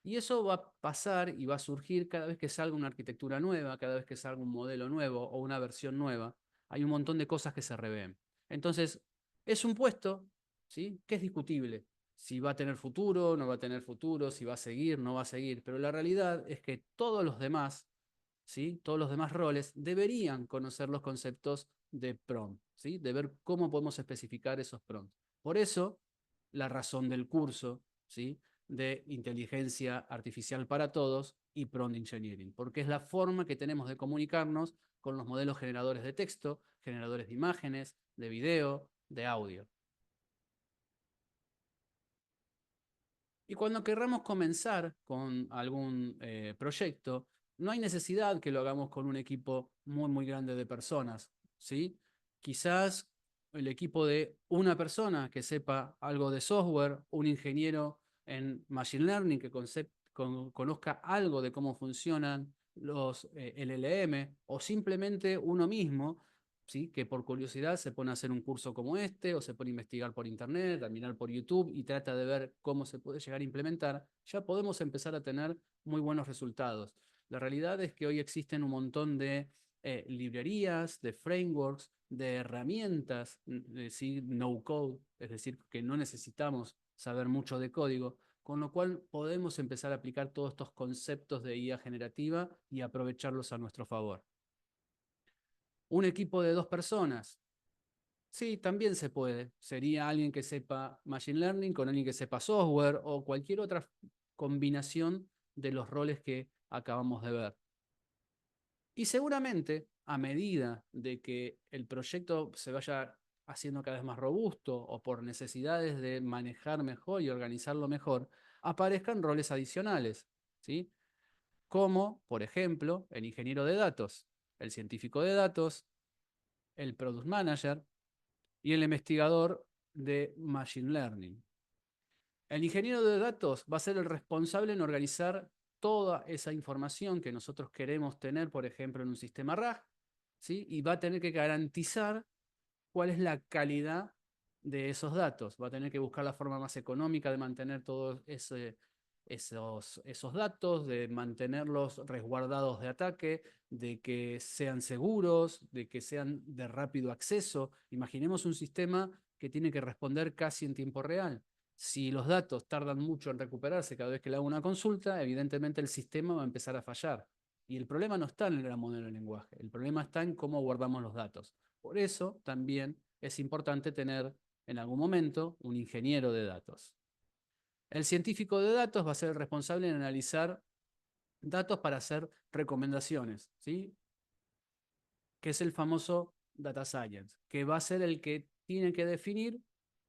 Y eso va a pasar y va a surgir cada vez que salga una arquitectura nueva, cada vez que salga un modelo nuevo o una versión nueva. Hay un montón de cosas que se revén. Entonces, es un puesto, ¿sí?, que es discutible. Si va a tener futuro, no va a tener futuro, si va a seguir, no va a seguir. Pero la realidad es que todos los demás, ¿sí?, todos los demás roles deberían conocer los conceptos de prompt, ¿sí?, de ver cómo podemos especificar esos prompts. Por eso, la razón del curso, ¿sí?, de inteligencia artificial para todos y prompt engineering, porque es la forma que tenemos de comunicarnos con los modelos generadores de texto, generadores de imágenes, de video, de audio. Y cuando querramos comenzar con algún proyecto, no hay necesidad que lo hagamos con un equipo muy grande de personas, ¿sí? Quizás el equipo de una persona que sepa algo de software, un ingeniero en Machine Learning que conozca algo de cómo funcionan los LLM, o simplemente uno mismo, ¿sí?, que por curiosidad se pone a hacer un curso como este, o se pone a investigar por internet, a mirar por YouTube y trata de ver cómo se puede llegar a implementar, ya podemos empezar a tener muy buenos resultados. La realidad es que hoy existen un montón de librerías, de frameworks, de herramientas, ¿sí?, no code, es decir, que no necesitamos saber mucho de código, con lo cual podemos empezar a aplicar todos estos conceptos de IA generativa y aprovecharlos a nuestro favor. Un equipo de 2 personas. Sí, también se puede. Sería alguien que sepa Machine Learning con alguien que sepa software o cualquier otra combinación de los roles que acabamos de ver. Y seguramente, a medida de que el proyecto se vaya haciendo cada vez más robusto o por necesidades de manejar mejor y organizarlo mejor, aparezcan roles adicionales, ¿sí?, como, por ejemplo, el ingeniero de datos, el científico de datos, el product manager y el investigador de Machine Learning. El ingeniero de datos va a ser el responsable en organizar toda esa información que nosotros queremos tener, por ejemplo, en un sistema RAG, ¿sí?, y va a tener que garantizar cuál es la calidad de esos datos. Va a tener que buscar la forma más económica de mantener todos esos datos, de mantenerlos resguardados de ataque, de que sean seguros, de que sean de rápido acceso. Imaginemos un sistema que tiene que responder casi en tiempo real. Si los datos tardan mucho en recuperarse cada vez que le hago una consulta, evidentemente el sistema va a empezar a fallar. Y el problema no está en el gran modelo de lenguaje, el problema está en cómo guardamos los datos. Por eso también es importante tener en algún momento un ingeniero de datos. El científico de datos va a ser el responsable en analizar datos para hacer recomendaciones, ¿sí?, que es el famoso data science, que va a ser el que tiene que definir,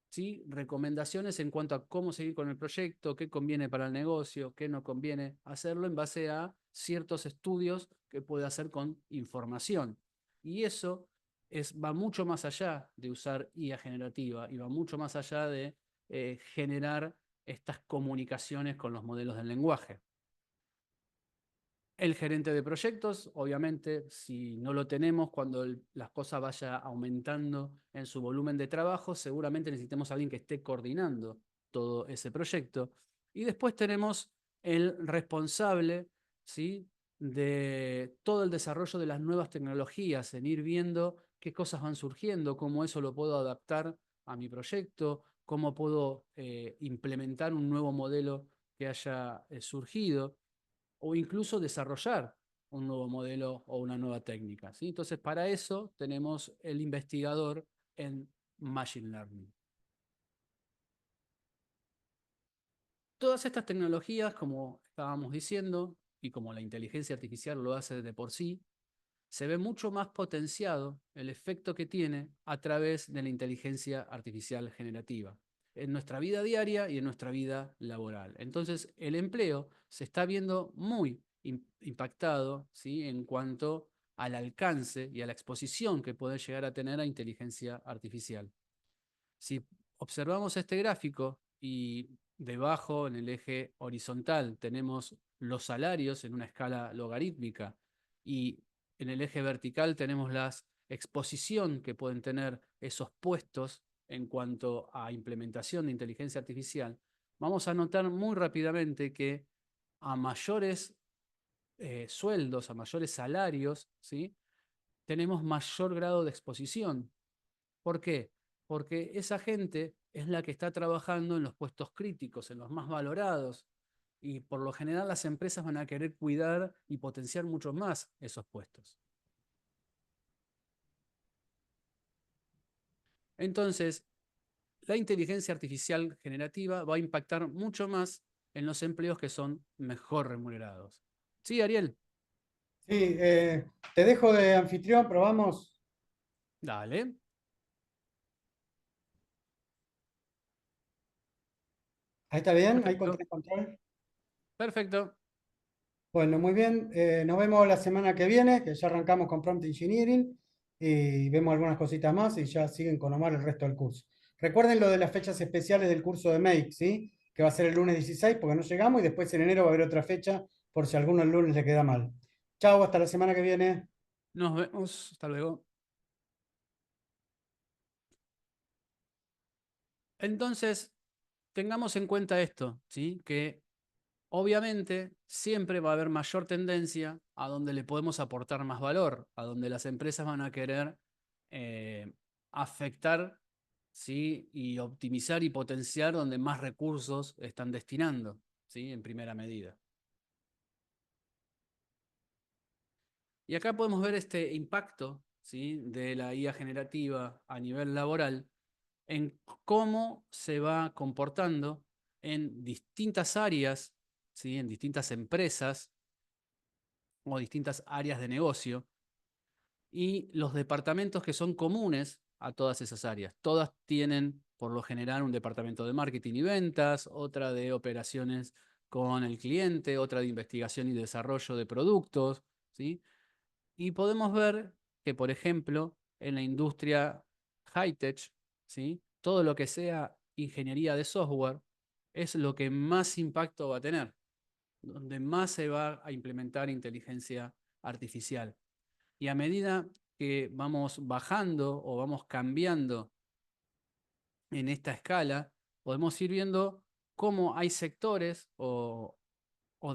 ¿sí?, recomendaciones en cuanto a cómo seguir con el proyecto, qué conviene para el negocio, qué no conviene hacerlo en base a ciertos estudios que puede hacer con información. Y eso va mucho más allá de usar IA generativa y va mucho más allá de generar estas comunicaciones con los modelos del lenguaje. El gerente de proyectos, obviamente, si no lo tenemos, cuando las cosas vaya aumentando en su volumen de trabajo, seguramente necesitemos a alguien que esté coordinando todo ese proyecto. Y después tenemos el responsable, ¿sí?, de todo el desarrollo de las nuevas tecnologías, en ir viendo qué cosas van surgiendo, cómo eso lo puedo adaptar a mi proyecto, cómo puedo implementar un nuevo modelo que haya surgido o incluso desarrollar un nuevo modelo o una nueva técnica, ¿sí? Entonces, para eso tenemos el investigador en Machine Learning. Todas estas tecnologías, como estábamos diciendo, y como la inteligencia artificial lo hace de por sí, se ve mucho más potenciado el efecto que tiene a través de la inteligencia artificial generativa en nuestra vida diaria y en nuestra vida laboral. Entonces, el empleo se está viendo muy impactado, ¿sí?, en cuanto al alcance y a la exposición que puede llegar a tener a inteligencia artificial. Si observamos este gráfico y debajo en el eje horizontal tenemos los salarios en una escala logarítmica y en el eje vertical tenemos la exposición que pueden tener esos puestos en cuanto a implementación de inteligencia artificial, vamos a notar muy rápidamente que a mayores sueldos, a mayores salarios, ¿sí?, tenemos mayor grado de exposición. ¿Por qué? Porque esa gente es la que está trabajando en los puestos críticos, en los más valorados, y por lo general las empresas van a querer cuidar y potenciar mucho más esos puestos. Entonces, la inteligencia artificial generativa va a impactar mucho más en los empleos que son mejor remunerados. ¿Sí, Ariel? Sí, te dejo de anfitrión, probamos. Dale. Ahí está bien, ahí con Perfecto. control. Perfecto. Bueno, muy bien. Nos vemos la semana que viene, que ya arrancamos con Prompt Engineering y vemos algunas cositas más y ya siguen con Omar el resto del curso. Recuerden lo de las fechas especiales del curso de Make, ¿sí? Que va a ser el lunes 16 porque no llegamos y después en enero va a haber otra fecha por si a alguno el lunes le queda mal. Chao, hasta la semana que viene. Nos vemos. Hasta luego. Entonces, tengamos en cuenta esto, ¿sí? Que obviamente siempre va a haber mayor tendencia a donde le podemos aportar más valor, a donde las empresas van a querer eh, afectar, ¿sí?, y optimizar y potenciar donde más recursos están destinando, ¿sí?, en primera medida. Y acá podemos ver este impacto, ¿sí?, de la IA generativa a nivel laboral en cómo se va comportando en distintas áreas, ¿sí?, en distintas empresas o distintas áreas de negocio y los departamentos que son comunes a todas esas áreas. Todas tienen, por lo general, un departamento de marketing y ventas, otra de operaciones con el cliente, otra de investigación y desarrollo de productos, ¿sí? Y podemos ver que, por ejemplo, en la industria high-tech, ¿sí?, todo lo que sea ingeniería de software es lo que más impacto va a tener, donde más se va a implementar inteligencia artificial. Y a medida que vamos bajando o vamos cambiando en esta escala, podemos ir viendo cómo hay sectores o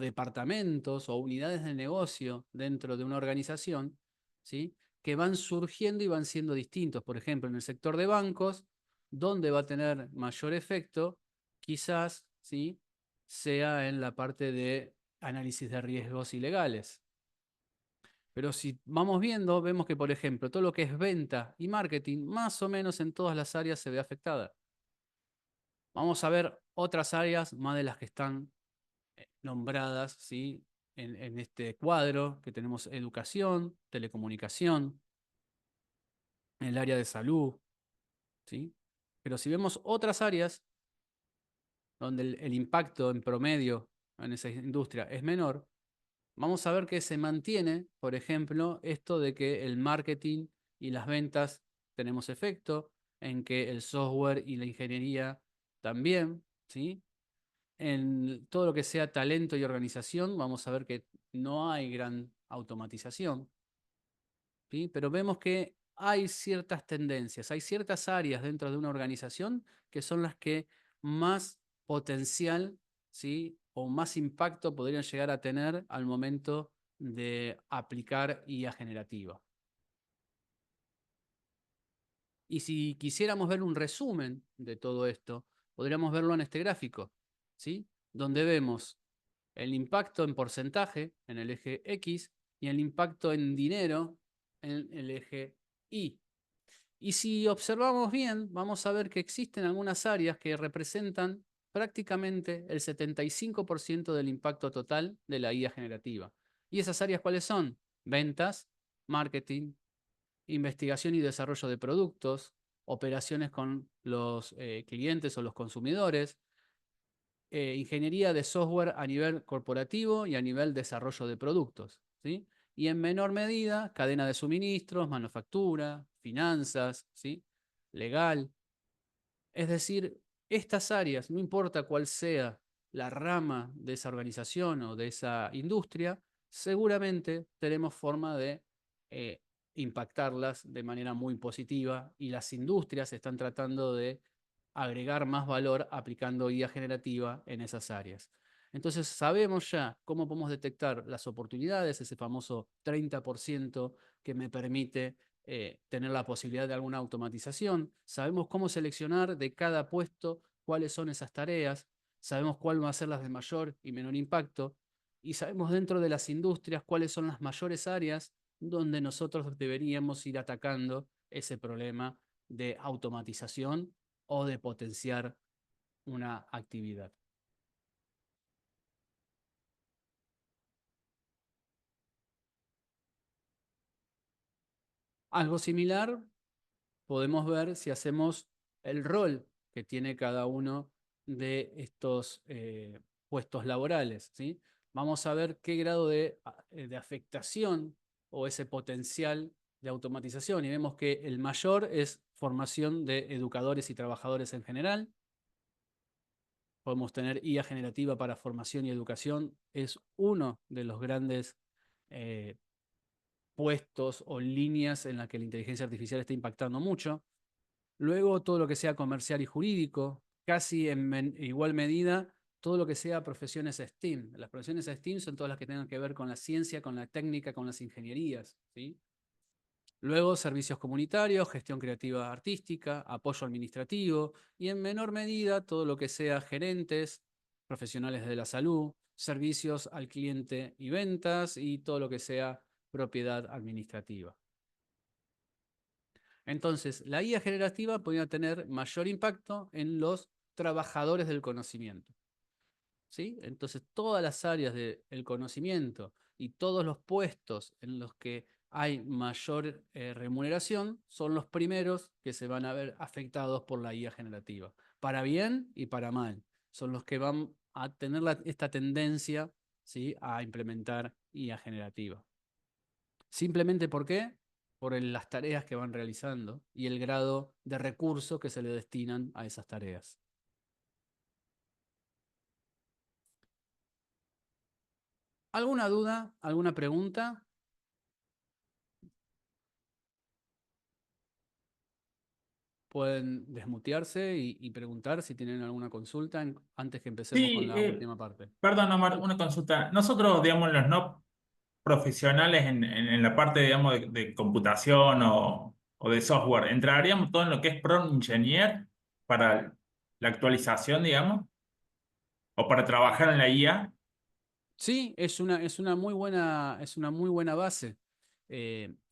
departamentos o unidades de negocio dentro de una organización, ¿sí?, que van surgiendo y van siendo distintos. Por ejemplo, en el sector de bancos, donde va a tener mayor efecto, quizás, ¿sí?, sea en la parte de análisis de riesgos ilegales. Pero si vamos viendo, vemos que, por ejemplo, todo lo que es venta y marketing, más o menos en todas las áreas se ve afectada. Vamos a ver otras áreas, más de las que están nombradas, ¿sí?, en este cuadro, que tenemos educación, telecomunicación, el área de salud, ¿sí? Pero si vemos otras áreas donde el impacto en promedio en esa industria es menor, vamos a ver que se mantiene, por ejemplo, esto de que el marketing y las ventas tenemos efecto, en que el software y la ingeniería también, ¿sí? En todo lo que sea talento y organización, vamos a ver que no hay gran automatización, ¿sí? Pero vemos que hay ciertas tendencias, hay ciertas áreas dentro de una organización que son las que más potencial, ¿sí? O más impacto podrían llegar a tener al momento de aplicar IA generativa. Y si quisiéramos ver un resumen de todo esto, podríamos verlo en este gráfico, ¿sí? Donde vemos el impacto en porcentaje en el eje X y el impacto en dinero en el eje Y. Y si observamos bien, vamos a ver que existen algunas áreas que representan prácticamente el 75% del impacto total de la IA generativa. ¿Y esas áreas cuáles son? Ventas, marketing, investigación y desarrollo de productos, operaciones con los clientes o los consumidores, ingeniería de software a nivel corporativo y a nivel desarrollo de productos, ¿sí? Y en menor medida, cadena de suministros, manufactura, finanzas, ¿sí? Legal. Es decir, estas áreas, no importa cuál sea la rama de esa organización o de esa industria, seguramente tenemos forma de eh, impactarlas de manera muy positiva y las industrias están tratando de agregar más valor aplicando IA generativa en esas áreas. Entonces sabemos ya cómo podemos detectar las oportunidades, ese famoso 30% que me permite tener la posibilidad de alguna automatización. Sabemos cómo seleccionar de cada puesto cuáles son esas tareas. Sabemos cuál va a ser las de mayor y menor impacto. Y sabemos dentro de las industrias cuáles son las mayores áreas donde nosotros deberíamos ir atacando ese problema de automatización o de potenciar una actividad. Algo similar podemos ver si hacemos el rol que tiene cada uno de estos puestos laborales, ¿sí? Vamos a ver qué grado de afectación o ese potencial de automatización. Y vemos que el mayor es formación de educadores y trabajadores en general. Podemos tener IA generativa para formación y educación. Es uno de los grandes eh, puestos o líneas en la que la inteligencia artificial está impactando mucho. Luego, todo lo que sea comercial y jurídico, casi en igual medida, todo lo que sea profesiones STEAM. Las profesiones STEAM son todas las que tengan que ver con la ciencia, con la técnica, con las ingenierías, ¿sí? Luego, servicios comunitarios, gestión creativa artística, apoyo administrativo y en menor medida todo lo que sea gerentes, profesionales de la salud, servicios al cliente y ventas y todo lo que sea propiedad administrativa. Entonces, la IA generativa podría tener mayor impacto en los trabajadores del conocimiento, ¿sí? Entonces, todas las áreas del conocimiento y todos los puestos en los que hay mayor remuneración son los primeros que se van a ver afectados por la IA generativa, para bien y para mal. Son los que van a tener esta tendencia, ¿sí?, a implementar IA generativa. Simplemente ¿por qué? Por las tareas que van realizando y el grado de recursos que se le destinan a esas tareas. ¿Alguna duda? ¿Alguna pregunta? Pueden desmutearse y preguntar si tienen alguna consulta antes que empecemos con Sí, la última parte. perdón, Omar, una consulta. Nosotros, digamos, los no profesionales en la parte, digamos, de computación o de software, ¿entraríamos todo en lo que es prompt engineer para la actualización, digamos, o para trabajar en la IA? Sí, es una muy buena base.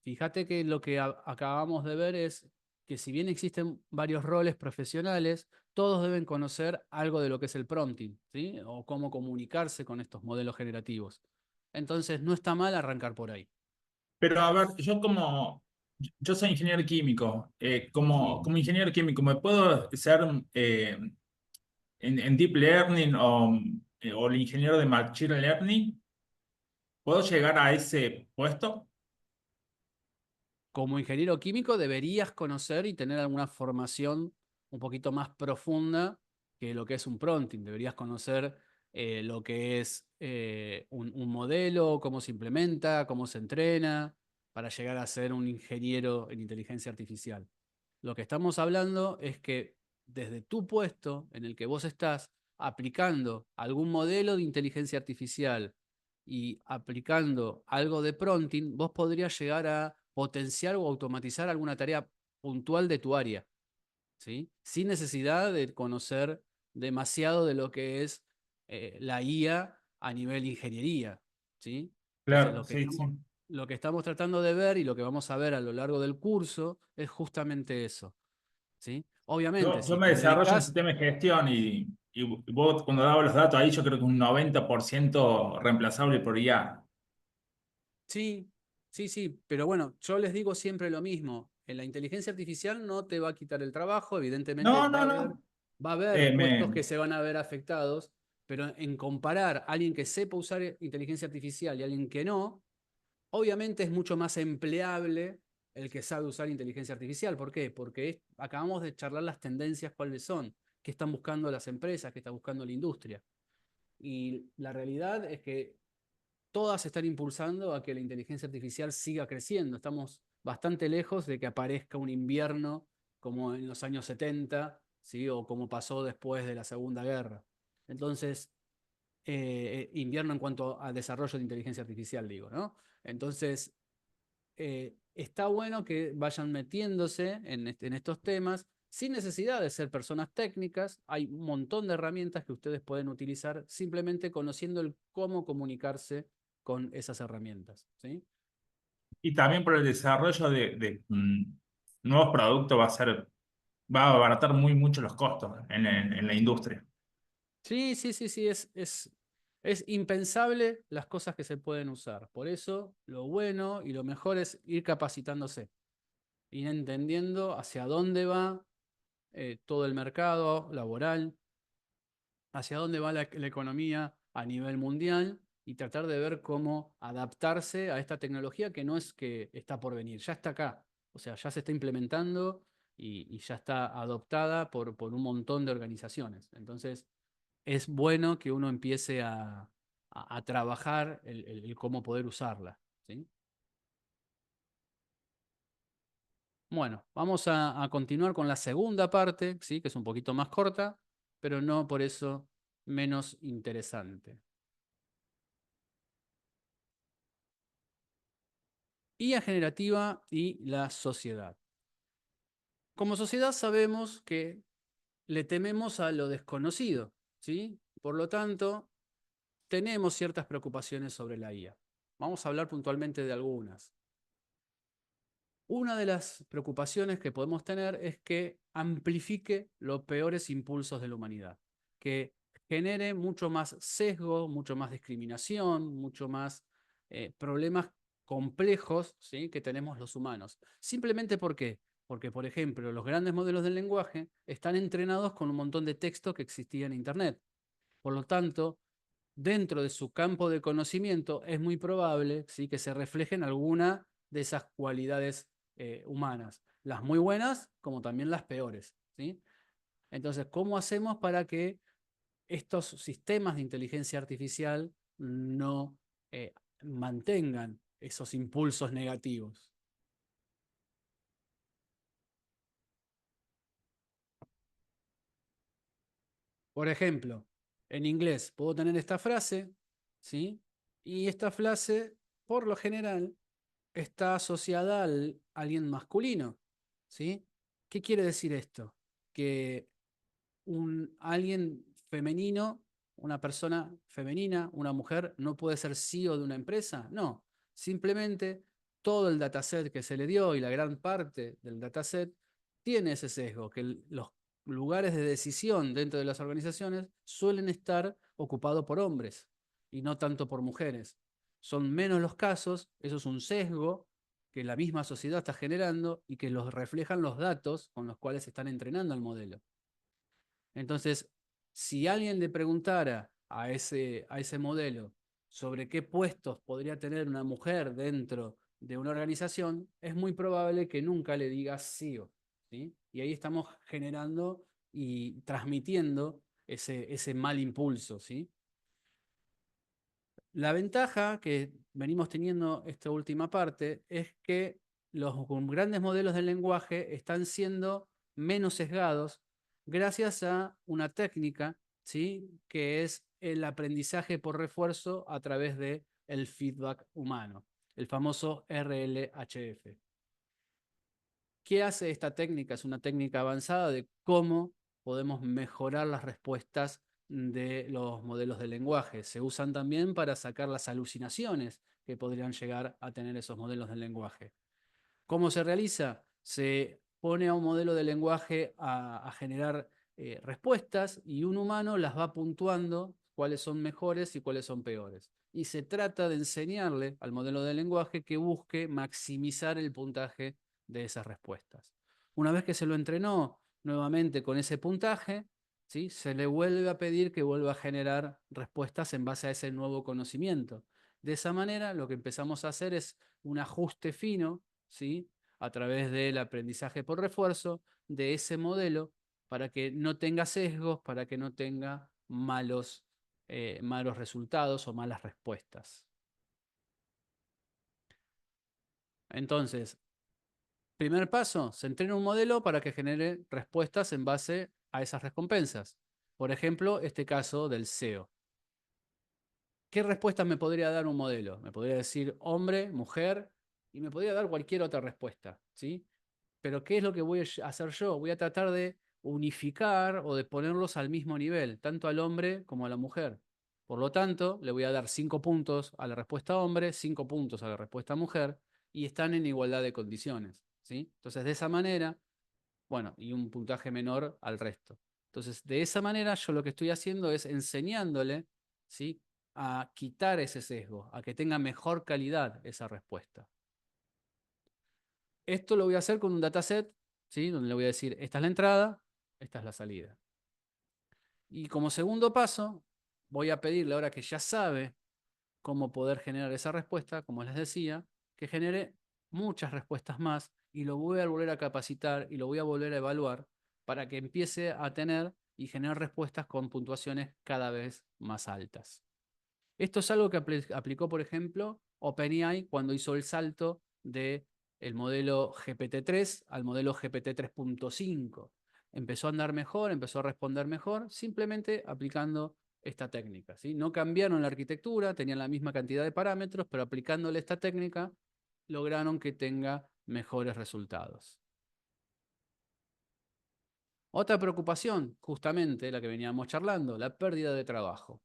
Fíjate que lo que acabamos de ver es que si bien existen varios roles profesionales, todos deben conocer algo de lo que es el prompting, ¿sí? O cómo comunicarse con estos modelos generativos. Entonces, no está mal arrancar por ahí. Pero a ver, yo soy ingeniero químico, como ingeniero químico, ¿me puedo ser en Deep Learning o el ingeniero de Machine Learning? ¿Puedo llegar a ese puesto? Como ingeniero químico deberías conocer y tener alguna formación un poquito más profunda que lo que es un prompting. Deberías conocer lo que es un modelo, cómo se implementa, cómo se entrena, para llegar a ser un ingeniero en inteligencia artificial. Lo que estamos hablando es que desde tu puesto en el que vos estás aplicando algún modelo de inteligencia artificial y aplicando algo de prompting, vos podrías llegar a potenciar o automatizar alguna tarea puntual de tu área, ¿sí? Sin necesidad de conocer demasiado de lo que es la IA a nivel ingeniería, ¿sí? Entonces, Claro, sí, sí. lo que estamos tratando de ver y lo que vamos a ver a lo largo del curso es justamente eso, ¿sí? Obviamente, Yo si me te desarrollo en dedicas. sistema de gestión y vos cuando dabas los datos ahí, yo creo que un 90% reemplazable por IA. Sí, sí, sí, pero bueno, yo les digo siempre lo mismo. En la inteligencia artificial no te va a quitar el trabajo, evidentemente No, no, no. va a haber puestos Me, que se van a ver afectados, pero en comparar a alguien que sepa usar inteligencia artificial y alguien que no, obviamente es mucho más empleable el que sabe usar inteligencia artificial. ¿Por qué? Porque acabamos de charlar las tendencias, cuáles son, qué están buscando las empresas, qué está buscando la industria. Y la realidad es que todas están impulsando a que la inteligencia artificial siga creciendo. Estamos bastante lejos de que aparezca un invierno como en los años 70, ¿sí? O como pasó después de la Segunda Guerra. Entonces, invierno en cuanto al desarrollo de inteligencia artificial, digo, ¿no? Entonces, está bueno que vayan metiéndose en estos temas sin necesidad de ser personas técnicas. Hay un montón de herramientas que ustedes pueden utilizar simplemente conociendo el cómo comunicarse con esas herramientas, ¿sí? y también por el desarrollo nuevos productos va a abaratar muy mucho los costos en la industria. Sí, sí, sí, sí, es impensable las cosas que se pueden usar. Por eso, lo bueno y lo mejor es ir capacitándose, ir entendiendo hacia dónde va todo el mercado laboral, hacia dónde va la economía a nivel mundial y tratar de ver cómo adaptarse a esta tecnología que no es que está por venir, ya está acá. O sea, ya se está implementando y ya está adoptada por un montón de organizaciones. Entonces, es bueno que uno empiece a trabajar el cómo poder usarla, ¿sí? Bueno, vamos a continuar con la segunda parte, ¿sí? Que es un poquito más corta, pero no por eso menos interesante. IA generativa y la sociedad. Como sociedad sabemos que le tememos a lo desconocido, ¿sí? Por lo tanto, tenemos ciertas preocupaciones sobre la IA. Vamos a hablar puntualmente de algunas. Una de las preocupaciones que podemos tener es que amplifique los peores impulsos de la humanidad, que genere mucho más sesgo, mucho más discriminación, mucho más problemas complejos, ¿sí? Que tenemos los humanos. Simplemente ¿por qué? Porque, por ejemplo, los grandes modelos del lenguaje están entrenados con un montón de texto que existía en Internet. Por lo tanto, dentro de su campo de conocimiento es muy probable, ¿sí? Que se reflejen alguna de esas cualidades humanas, las muy buenas como también las peores, ¿sí? Entonces, ¿cómo hacemos para que estos sistemas de inteligencia artificial no mantengan esos impulsos negativos? Por ejemplo, en inglés puedo tener esta frase, ¿sí? Y esta frase, por lo general, está asociada al alguien masculino, ¿sí? ¿Qué quiere decir esto? Que alguien femenino, una persona femenina, una mujer, no puede ser CEO de una empresa. No, simplemente todo el dataset que se le dio y la gran parte del dataset tiene ese sesgo, que los lugares de decisión dentro de las organizaciones suelen estar ocupados por hombres y no tanto por mujeres. Son menos los casos, eso es un sesgo que la misma sociedad está generando y que los reflejan los datos con los cuales se están entrenando el modelo. Entonces, si alguien le preguntara a ese modelo sobre qué puestos podría tener una mujer dentro de una organización, es muy probable que nunca le diga CEO, ¿sí? Y ahí estamos generando y transmitiendo ese mal impulso, ¿sí? La ventaja que venimos teniendo esta última parte es que los grandes modelos del lenguaje están siendo menos sesgados gracias a una técnica, ¿sí? Que es el aprendizaje por refuerzo a través del feedback humano, el famoso RLHF. ¿Qué hace esta técnica? Es una técnica avanzada de cómo podemos mejorar las respuestas de los modelos de lenguaje. Se usan también para sacar las alucinaciones que podrían llegar a tener esos modelos de lenguaje. ¿Cómo se realiza? Se pone a un modelo de lenguaje a generar respuestas y un humano las va puntuando cuáles son mejores y cuáles son peores. Y se trata de enseñarle al modelo de lenguaje que busque maximizar el puntaje de esas respuestas. Una vez que se lo entrenó nuevamente con ese puntaje, ¿sí? Se le vuelve a pedir que vuelva a generar respuestas en base a ese nuevo conocimiento. De esa manera, lo que empezamos a hacer es un ajuste fino, ¿sí? A través del aprendizaje por refuerzo de ese modelo para que no tenga sesgos, para que no tenga malos resultados o malas respuestas. Entonces, primer paso, se entrena un modelo para que genere respuestas en base a esas recompensas. Por ejemplo, este caso del SEO. ¿Qué respuestas me podría dar un modelo? Me podría decir hombre, mujer, y me podría dar cualquier otra respuesta, ¿sí? Pero ¿qué es lo que voy a hacer yo? Voy a tratar de unificar o de ponerlos al mismo nivel, tanto al hombre como a la mujer. Por lo tanto, le voy a dar 5 puntos a la respuesta hombre, 5 puntos a la respuesta mujer, y están en igualdad de condiciones, ¿sí? Entonces, de esa manera, bueno, y un puntaje menor al resto. Entonces, de esa manera, yo lo que estoy haciendo es enseñándole, ¿sí? A quitar ese sesgo, a que tenga mejor calidad esa respuesta. Esto lo voy a hacer con un dataset, ¿sí? Donde le voy a decir, esta es la entrada, esta es la salida. Y como segundo paso, voy a pedirle, ahora que ya sabe cómo poder generar esa respuesta, como les decía, que genere muchas respuestas más y lo voy a volver a capacitar y lo voy a volver a evaluar para que empiece a tener y generar respuestas con puntuaciones cada vez más altas. Esto es algo que aplicó, por ejemplo, OpenAI cuando hizo el salto del modelo GPT-3 al modelo GPT-3.5. Empezó a andar mejor, empezó a responder mejor, simplemente aplicando esta técnica, ¿sí? No cambiaron la arquitectura, tenían la misma cantidad de parámetros, pero aplicándole esta técnica lograron que tenga mejores resultados. Otra preocupación, justamente la que veníamos charlando, la pérdida de trabajo.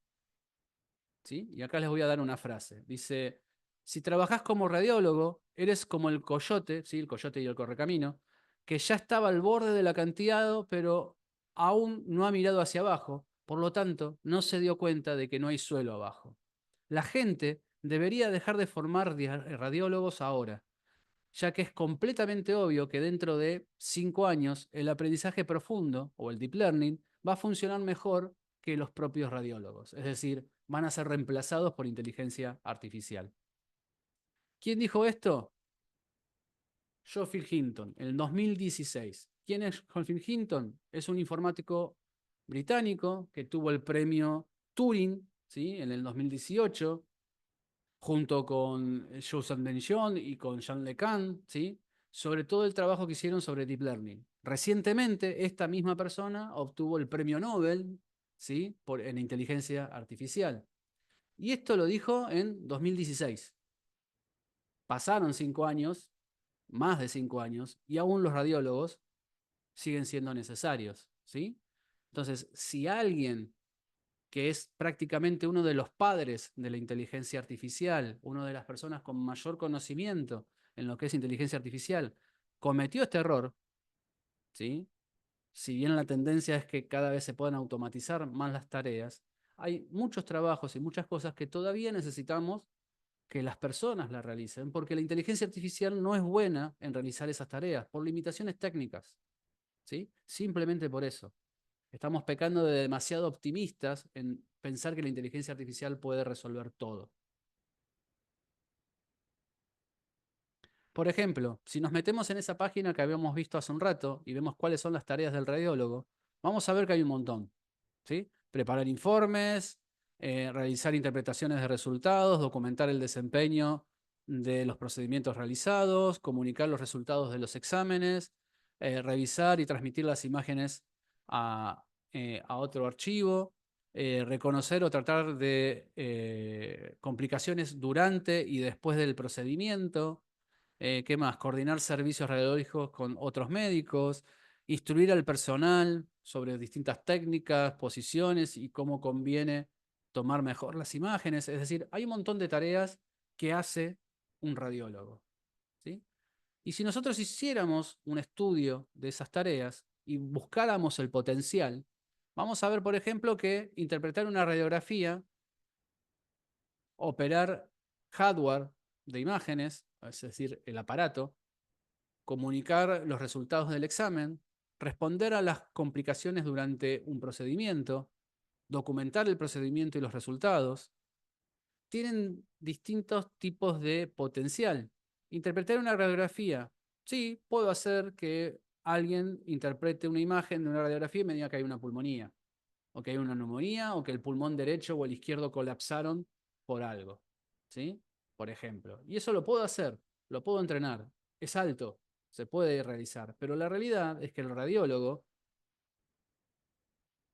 ¿Sí? Y acá les voy a dar una frase. Dice, si trabajás como radiólogo, eres como el coyote, ¿sí? El coyote y el correcamino, que ya estaba al borde del acantilado, pero aún no ha mirado hacia abajo, por lo tanto, no se dio cuenta de que no hay suelo abajo. La gente debería dejar de formar radiólogos ahora, ya que es completamente obvio que dentro de 5 años el aprendizaje profundo o el deep learning va a funcionar mejor que los propios radiólogos. Es decir, van a ser reemplazados por inteligencia artificial. ¿Quién dijo esto? Geoffrey Hinton, en el 2016. ¿Quién es Geoffrey Hinton? Es un informático británico que tuvo el premio Turing, ¿sí? En el 2018, junto con Joseph Ben-John y con Jean LeCun, ¿sí? Sobre todo el trabajo que hicieron sobre Deep Learning. Recientemente, esta misma persona obtuvo el premio Nobel, ¿sí? En inteligencia artificial. Y esto lo dijo en 2016. Pasaron 5 años, más de 5 años, y aún los radiólogos siguen siendo necesarios, ¿sí? Entonces, si alguien que es prácticamente uno de los padres de la inteligencia artificial, una de las personas con mayor conocimiento en lo que es inteligencia artificial, cometió este error, ¿sí? Si bien la tendencia es que cada vez se puedan automatizar más las tareas, hay muchos trabajos y muchas cosas que todavía necesitamos que las personas la realicen, porque la inteligencia artificial no es buena en realizar esas tareas por limitaciones técnicas, ¿sí? Simplemente por eso. Estamos pecando de demasiado optimistas en pensar que la inteligencia artificial puede resolver todo. Por ejemplo, si nos metemos en esa página que habíamos visto hace un rato y vemos cuáles son las tareas del radiólogo, vamos a ver que hay un montón, ¿sí? Preparar informes, realizar interpretaciones de resultados, documentar el desempeño de los procedimientos realizados, comunicar los resultados de los exámenes, revisar y transmitir las imágenes a otro archivo, reconocer o tratar de complicaciones durante y después del procedimiento. ¿Qué más? Coordinar servicios radiológicos con otros médicos, instruir al personal sobre distintas técnicas, posiciones y cómo conviene tomar mejor las imágenes. Es decir, hay un montón de tareas que hace un radiólogo, ¿sí? Y si nosotros hiciéramos un estudio de esas tareas y buscáramos el potencial, vamos a ver, por ejemplo, que interpretar una radiografía, operar hardware de imágenes, es decir, el aparato, comunicar los resultados del examen, responder a las complicaciones durante un procedimiento, documentar el procedimiento y los resultados, tienen distintos tipos de potencial. Interpretar una radiografía. Sí, puedo hacer que alguien interprete una imagen de una radiografía y me diga que hay una pulmonía, o que hay una neumonía, o que el pulmón derecho o el izquierdo colapsaron por algo, ¿sí? Por ejemplo. Y eso lo puedo hacer, lo puedo entrenar. Es alto, se puede realizar. Pero la realidad es que el radiólogo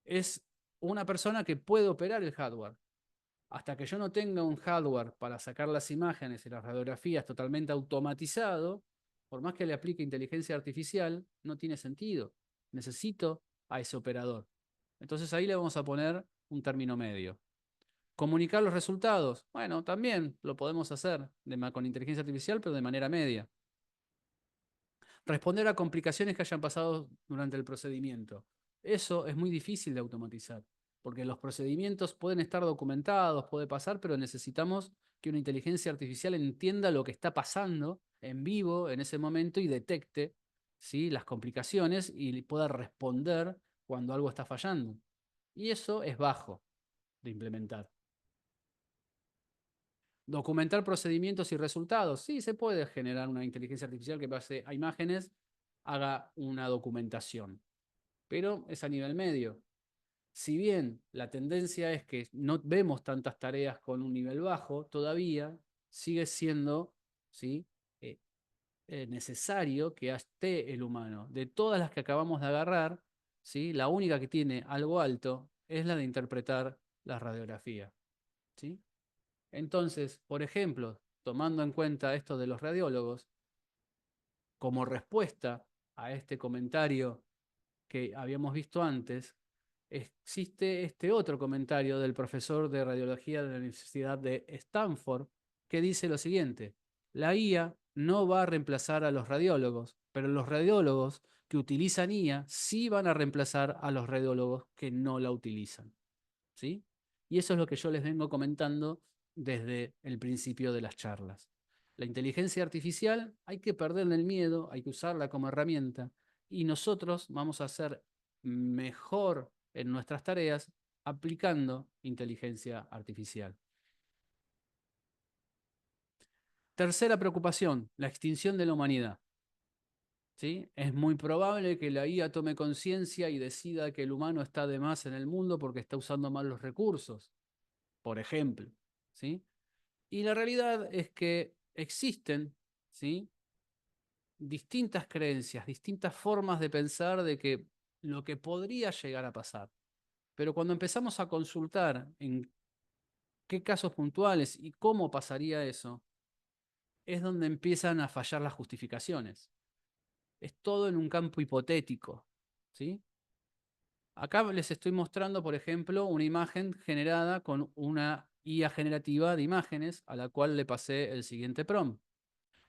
es una persona que puede operar el hardware. Hasta que yo no tenga un hardware para sacar las imágenes y las radiografías totalmente automatizado, por más que le aplique inteligencia artificial, no tiene sentido. Necesito a ese operador. Entonces ahí le vamos a poner un término medio. Comunicar los resultados. Bueno, también lo podemos hacer con inteligencia artificial, pero de manera media. Responder a complicaciones que hayan pasado durante el procedimiento. Eso es muy difícil de automatizar, porque los procedimientos pueden estar documentados, puede pasar, pero necesitamos que una inteligencia artificial entienda lo que está pasando en vivo en ese momento y detecte, ¿sí?, las complicaciones y pueda responder cuando algo está fallando. Y eso es bajo de implementar. Documentar procedimientos y resultados. Sí, se puede generar una inteligencia artificial que pase a imágenes, haga una documentación, pero es a nivel medio. Si bien la tendencia es que no vemos tantas tareas con un nivel bajo, todavía sigue siendo, ¿sí?, eh, necesario que esté el humano. De todas las que acabamos de agarrar, ¿sí?, la única que tiene algo alto es la de interpretar la radiografía, ¿sí? Entonces, por ejemplo, tomando en cuenta esto de los radiólogos, como respuesta a este comentario que habíamos visto antes, existe este otro comentario del profesor de radiología de la Universidad de Stanford que dice lo siguiente: la IA no va a reemplazar a los radiólogos, pero los radiólogos que utilizan IA sí van a reemplazar a los radiólogos que no la utilizan, ¿sí? Y eso es lo que yo les vengo comentando desde el principio de las charlas. La inteligencia artificial hay que perderle el miedo, hay que usarla como herramienta y nosotros vamos a ser mejor en nuestras tareas aplicando inteligencia artificial. Tercera preocupación, la extinción de la humanidad. ¿Sí? Es muy probable que la IA tome conciencia y decida que el humano está de más en el mundo porque está usando mal los recursos, por ejemplo, ¿sí? Y la realidad es que existen, ¿sí?, distintas creencias, distintas formas de pensar de que lo que podría llegar a pasar. Pero cuando empezamos a consultar en qué casos puntuales y cómo pasaría eso, es donde empiezan a fallar las justificaciones. Es todo en un campo hipotético, ¿sí? Acá les estoy mostrando, por ejemplo, una imagen generada con una IA generativa de imágenes a la cual le pasé el siguiente prompt.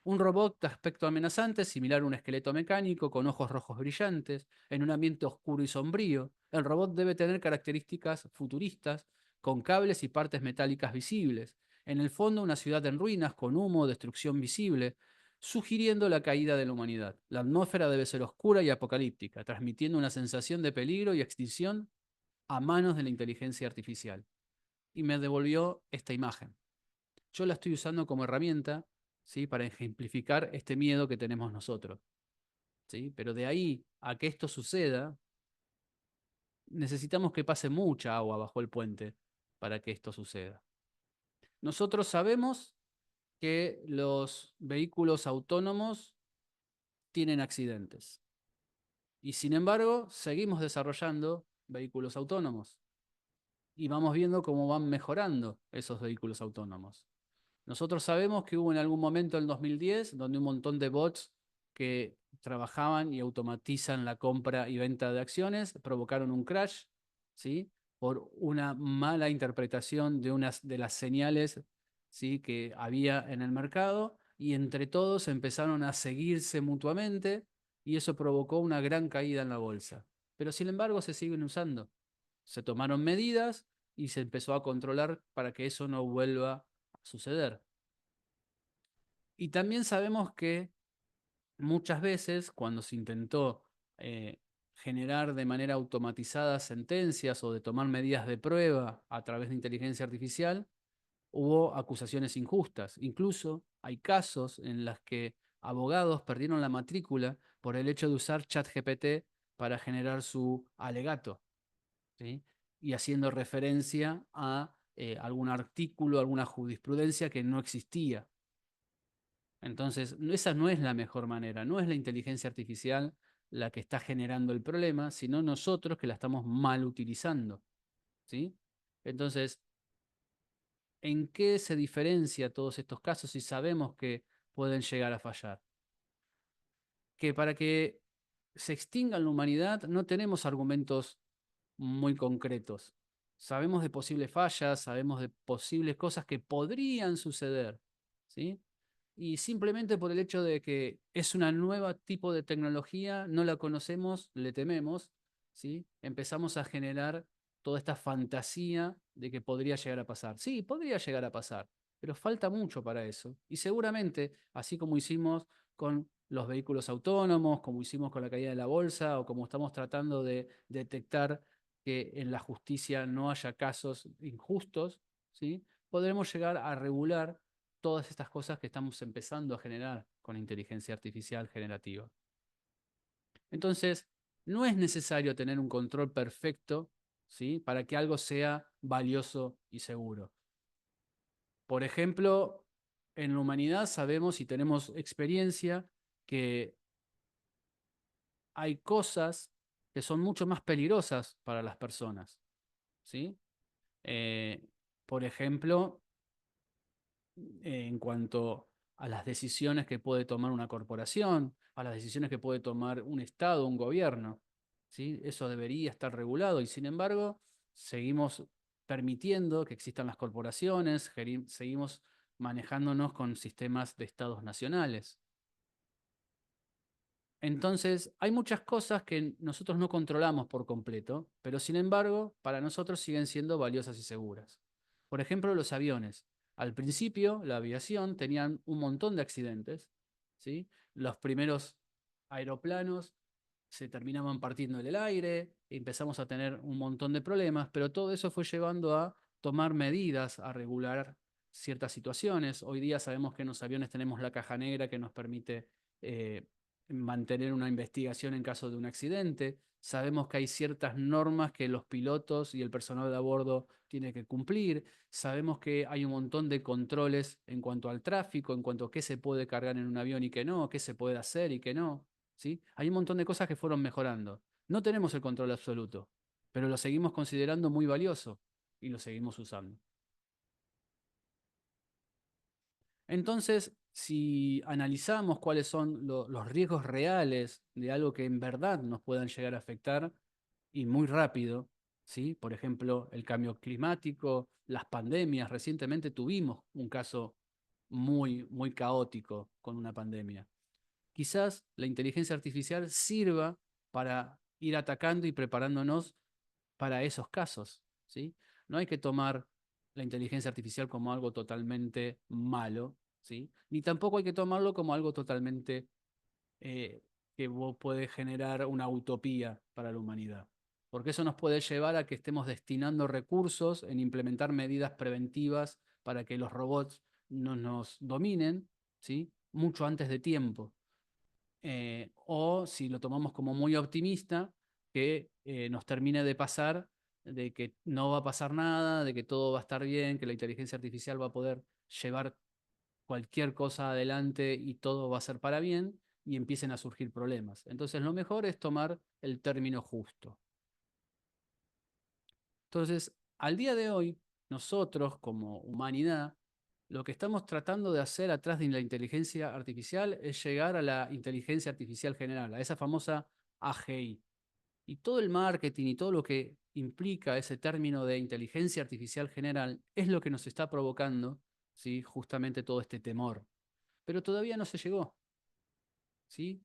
Un robot de aspecto amenazante, similar a un esqueleto mecánico, con ojos rojos brillantes, en un ambiente oscuro y sombrío. El robot debe tener características futuristas, con cables y partes metálicas visibles. En el fondo, una ciudad en ruinas, con humo, destrucción visible, sugiriendo la caída de la humanidad. La atmósfera debe ser oscura y apocalíptica, transmitiendo una sensación de peligro y extinción a manos de la inteligencia artificial. Y me devolvió esta imagen. Yo la estoy usando como herramienta, ¿sí?, para ejemplificar este miedo que tenemos nosotros, ¿sí? Pero de ahí a que esto suceda, necesitamos que pase mucha agua bajo el puente. para que esto suceda. Nosotros sabemos que los vehículos autónomos tienen accidentes. Y sin embargo, seguimos desarrollando vehículos autónomos. Y vamos viendo cómo van mejorando esos vehículos autónomos. Nosotros sabemos que hubo en algún momento en el 2010 donde un montón de bots que trabajaban y automatizan la compra y venta de acciones provocaron un crash, ¿sí? Por una mala interpretación de unas de las señales, ¿sí? Que había en el mercado, y entre todos empezaron a seguirse mutuamente y eso provocó una gran caída en la bolsa. Pero sin embargo se siguen usando. Se tomaron medidas y se empezó a controlar para que eso no vuelva a suceder. Y también sabemos que muchas veces cuando se intentó eh, generar de manera automatizada sentencias o de tomar medidas de prueba a través de inteligencia artificial, hubo acusaciones injustas. Incluso hay casos en los que abogados perdieron la matrícula por el hecho de usar ChatGPT para generar su alegato, ¿sí? Y haciendo referencia a algún artículo, alguna jurisprudencia que no existía. Entonces, esa no es la mejor manera, no es la inteligencia artificial la que está generando el problema, sino nosotros que la estamos mal utilizando, ¿sí? Entonces, ¿en qué se diferencia todos estos casos si sabemos que pueden llegar a fallar? Que para que se extinga la humanidad no tenemos argumentos muy concretos. Sabemos de posibles fallas, sabemos de posibles cosas que podrían suceder, ¿sí? Y simplemente por el hecho de que es una nueva tipo de tecnología, no la conocemos, le tememos, ¿sí? Empezamos a generar toda esta fantasía de que podría llegar a pasar. Sí, podría llegar a pasar, pero falta mucho para eso. Y seguramente, así como hicimos con los vehículos autónomos, como hicimos con la caída de la bolsa, o como estamos tratando de detectar que en la justicia no haya casos injustos, ¿sí? Podremos llegar a regular todas estas cosas que estamos empezando a generar con inteligencia artificial generativa. Entonces, no es necesario tener un control perfecto, ¿sí? Para que algo sea valioso y seguro. Por ejemplo, en la humanidad sabemos y tenemos experiencia que hay cosas que son mucho más peligrosas para las personas, ¿sí? Eh, por ejemplo, en cuanto a las decisiones que puede tomar una corporación, a las decisiones que puede tomar un Estado, un gobierno, ¿sí? Eso debería estar regulado y sin embargo seguimos permitiendo que existan las corporaciones, seguimos manejándonos con sistemas de estados nacionales. Entonces, hay muchas cosas que nosotros no controlamos por completo, pero sin embargo, para nosotros siguen siendo valiosas y seguras. Por ejemplo, los aviones. Al principio, la aviación tenían un montón de accidentes, ¿sí? Los primeros aeroplanos se terminaban partiendo en el aire, empezamos a tener un montón de problemas, pero todo eso fue llevando a tomar medidas, a regular ciertas situaciones. Hoy día sabemos que en los aviones tenemos la caja negra que nos permite mantener una investigación en caso de un accidente. Sabemos que hay ciertas normas que los pilotos y el personal de a bordo tiene que cumplir. Sabemos que hay un montón de controles en cuanto al tráfico, en cuanto a qué se puede cargar en un avión y qué no, qué se puede hacer y qué no, ¿sí? Hay un montón de cosas que fueron mejorando. No tenemos el control absoluto, pero lo seguimos considerando muy valioso y lo seguimos usando. Entonces, si analizamos cuáles son los riesgos reales de algo que en verdad nos puedan llegar a afectar y muy rápido, ¿sí? Por ejemplo, el cambio climático, las pandemias. Recientemente tuvimos un caso muy caótico con una pandemia. Quizás la inteligencia artificial sirva para ir atacando y preparándonos para esos casos, ¿sí? No hay que tomar la inteligencia artificial como algo totalmente malo, ¿sí? Ni tampoco hay que tomarlo como algo totalmente eh, que puede generar una utopía para la humanidad. Porque eso nos puede llevar a que estemos destinando recursos en implementar medidas preventivas para que los robots no nos dominen, ¿sí? Mucho antes de tiempo. O si lo tomamos como muy optimista, que nos termine de pasar de que no va a pasar nada, de que todo va a estar bien, que la inteligencia artificial va a poder llevar cualquier cosa adelante y todo va a ser para bien, y empiecen a surgir problemas. Entonces, lo mejor es tomar el término justo. Entonces, al día de hoy, nosotros como humanidad, lo que estamos tratando de hacer atrás de la inteligencia artificial es llegar a la inteligencia artificial general, a esa famosa AGI. Y todo el marketing y todo lo que implica ese término de inteligencia artificial general es lo que nos está provocando, ¿sí?, justamente todo este temor. Pero todavía no se llegó, ¿sí?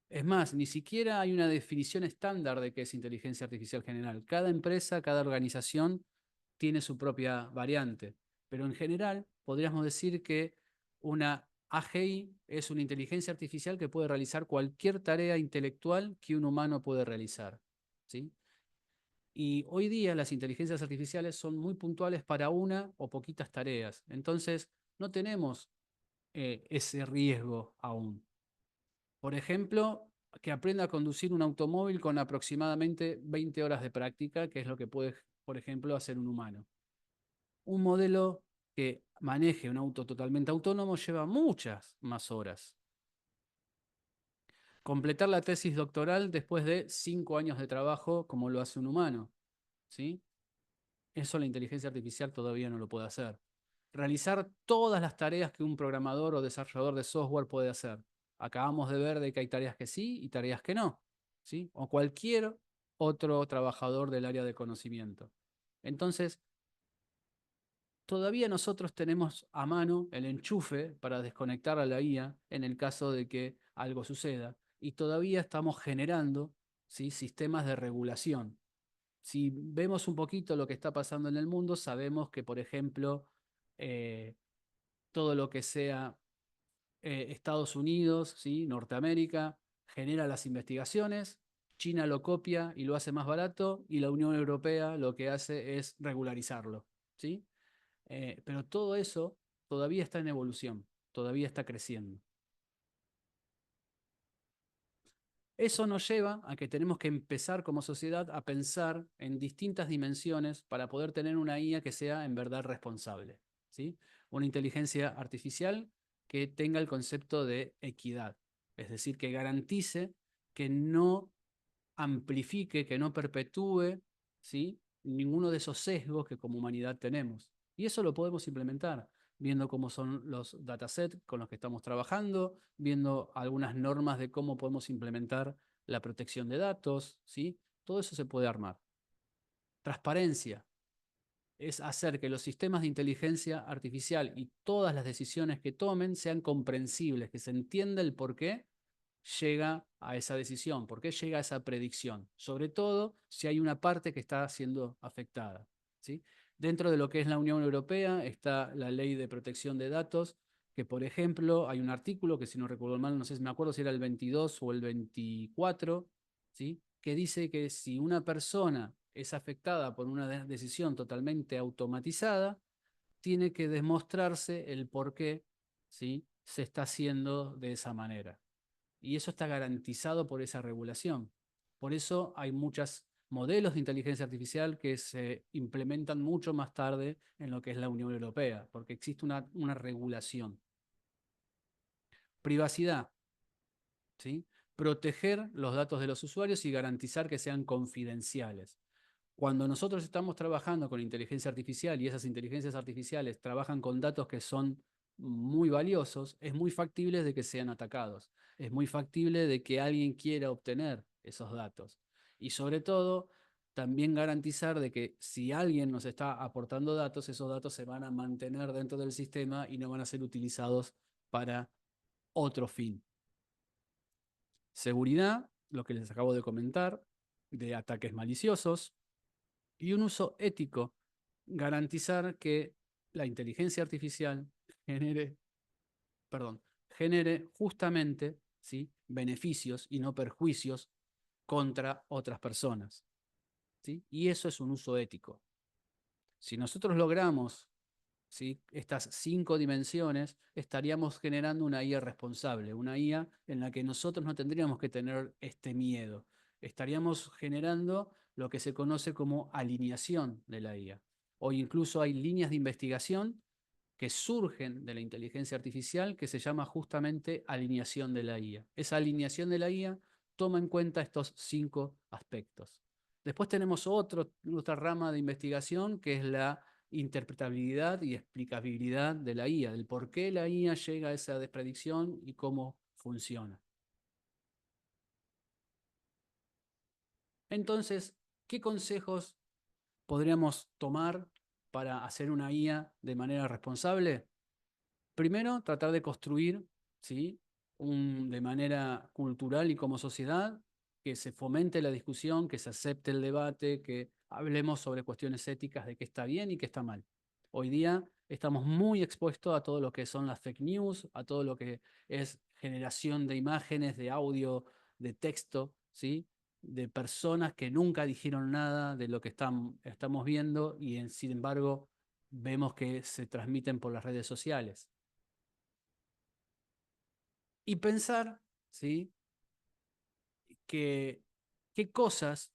Es más, ni siquiera hay una definición estándar de qué es inteligencia artificial general. Cada empresa, cada organización tiene su propia variante, pero en general podríamos decir que una AGI es una inteligencia artificial que puede realizar cualquier tarea intelectual que un humano puede realizar, ¿sí? Y hoy día las inteligencias artificiales son muy puntuales para una o poquitas tareas. Entonces, no tenemos ese riesgo aún. Por ejemplo, que aprenda a conducir un automóvil con aproximadamente 20 horas de práctica, que es lo que puede, por ejemplo, hacer un humano. Un modelo que maneje un auto totalmente autónomo lleva muchas más horas. Completar la tesis doctoral después de 5 años de trabajo, como lo hace un humano, ¿sí? Eso la inteligencia artificial todavía no lo puede hacer. Realizar todas las tareas que un programador o desarrollador de software puede hacer. Acabamos de ver de que hay tareas que sí y tareas que no, ¿sí? O cualquier otro trabajador del área de conocimiento. Entonces, todavía nosotros tenemos a mano el enchufe para desconectar a la IA en el caso de que algo suceda, y todavía estamos generando, ¿sí?, sistemas de regulación. Si vemos un poquito lo que está pasando en el mundo, sabemos que, por ejemplo, eh, todo lo que sea Estados Unidos, ¿sí?, Norteamérica, genera las investigaciones, China lo copia y lo hace más barato, y la Unión Europea lo que hace es regularizarlo, ¿sí? Pero todo eso todavía está en evolución, todavía está creciendo. Eso nos lleva a que tenemos que empezar como sociedad a pensar en distintas dimensiones para poder tener una IA que sea en verdad responsable, ¿sí? Una inteligencia artificial que tenga el concepto de equidad, es decir, que garantice que no amplifique, que no perpetúe, ¿sí?, ninguno de esos sesgos que como humanidad tenemos. Y eso lo podemos implementar viendo cómo son los datasets con los que estamos trabajando, viendo algunas normas de cómo podemos implementar la protección de datos, ¿sí? Todo eso se puede armar. Transparencia es hacer que los sistemas de inteligencia artificial y todas las decisiones que tomen sean comprensibles, que se entienda el por qué llega a esa decisión, por qué llega a esa predicción, sobre todo si hay una parte que está siendo afectada, ¿sí? Dentro de lo que es la Unión Europea está la Ley de Protección de Datos, que por ejemplo hay un artículo que, si no recuerdo mal, no sé si me acuerdo si era el 22 o el 24, ¿sí?, que dice que si una persona es afectada por una decisión totalmente automatizada, tiene que demostrarse el por qué, ¿sí?, se está haciendo de esa manera. Y eso está garantizado por esa regulación. Por eso hay muchos modelos de inteligencia artificial que se implementan mucho más tarde en lo que es la Unión Europea, porque existe una regulación. Privacidad, ¿sí? Proteger los datos de los usuarios y garantizar que sean confidenciales. Cuando nosotros estamos trabajando con inteligencia artificial y esas inteligencias artificiales trabajan con datos que son muy valiosos, es muy factible de que sean atacados. Es muy factible de que alguien quiera obtener esos datos. Y sobre todo, también garantizar de que si alguien nos está aportando datos, esos datos se van a mantener dentro del sistema y no van a ser utilizados para otro fin. Seguridad, lo que les acabo de comentar, de ataques maliciosos. Y un uso ético, garantizar que la inteligencia artificial genere, genere justamente, ¿sí?, beneficios y no perjuicios contra otras personas, ¿sí? Y eso es un uso ético. Si nosotros logramos, ¿sí?, estas 5 dimensiones, estaríamos generando una IA responsable, una IA en la que nosotros no tendríamos que tener este miedo. Estaríamos generando lo que se conoce como alineación de la IA. Hoy incluso hay líneas de investigación que surgen de la inteligencia artificial que se llama justamente alineación de la IA. Esa alineación de la IA toma en cuenta estos 5 aspectos. Después tenemos otra rama de investigación que es la interpretabilidad y explicabilidad de la IA, del por qué la IA llega a esa predicción y cómo funciona. Entonces, ¿qué consejos podríamos tomar para hacer una IA de manera responsable? Primero, tratar de construir, ¿sí? De manera cultural y como sociedad, que se fomente la discusión, que se acepte el debate, que hablemos sobre cuestiones éticas de qué está bien y qué está mal. Hoy día estamos muy expuestos a todo lo que son las fake news, a todo lo que es generación de imágenes, de audio, de texto, ¿sí? De personas que nunca dijeron nada de lo que estamos viendo y sin embargo vemos que se transmiten por las redes sociales. Y pensar, ¿sí? Qué cosas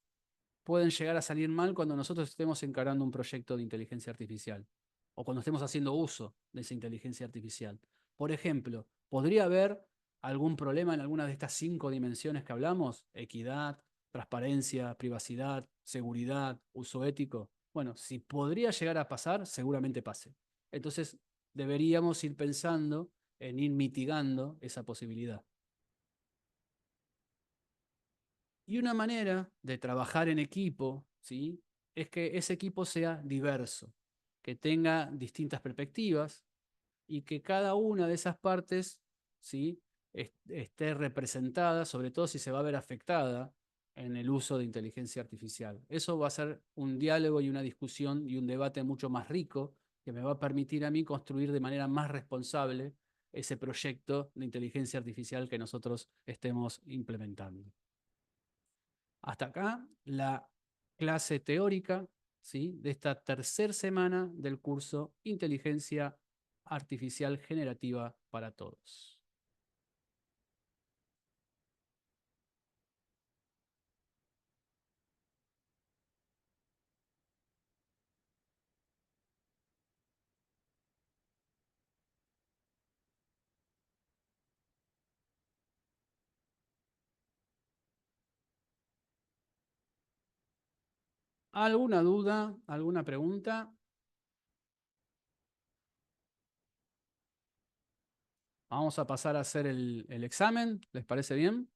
pueden llegar a salir mal cuando nosotros estemos encarando un proyecto de inteligencia artificial o cuando estemos haciendo uso de esa inteligencia artificial. Por ejemplo, ¿podría haber algún problema en alguna de estas 5 dimensiones que hablamos? Equidad, transparencia, privacidad, seguridad, uso ético. Bueno, si podría llegar a pasar, seguramente pase. Entonces, deberíamos ir pensando en ir mitigando esa posibilidad. Y una manera de trabajar en equipo, ¿sí? Es que ese equipo sea diverso, que tenga distintas perspectivas y que cada una de esas partes, ¿sí? Esté representada, sobre todo si se va a ver afectada en el uso de inteligencia artificial. Eso va a ser un diálogo y una discusión y un debate mucho más rico que me va a permitir a mí construir de manera más responsable ese proyecto de inteligencia artificial que nosotros estemos implementando. Hasta acá la clase teórica, ¿sí? De esta tercera semana del curso Inteligencia Artificial Generativa para Todos. ¿Alguna duda? ¿Alguna pregunta? Vamos a pasar a hacer el examen. ¿Les parece bien?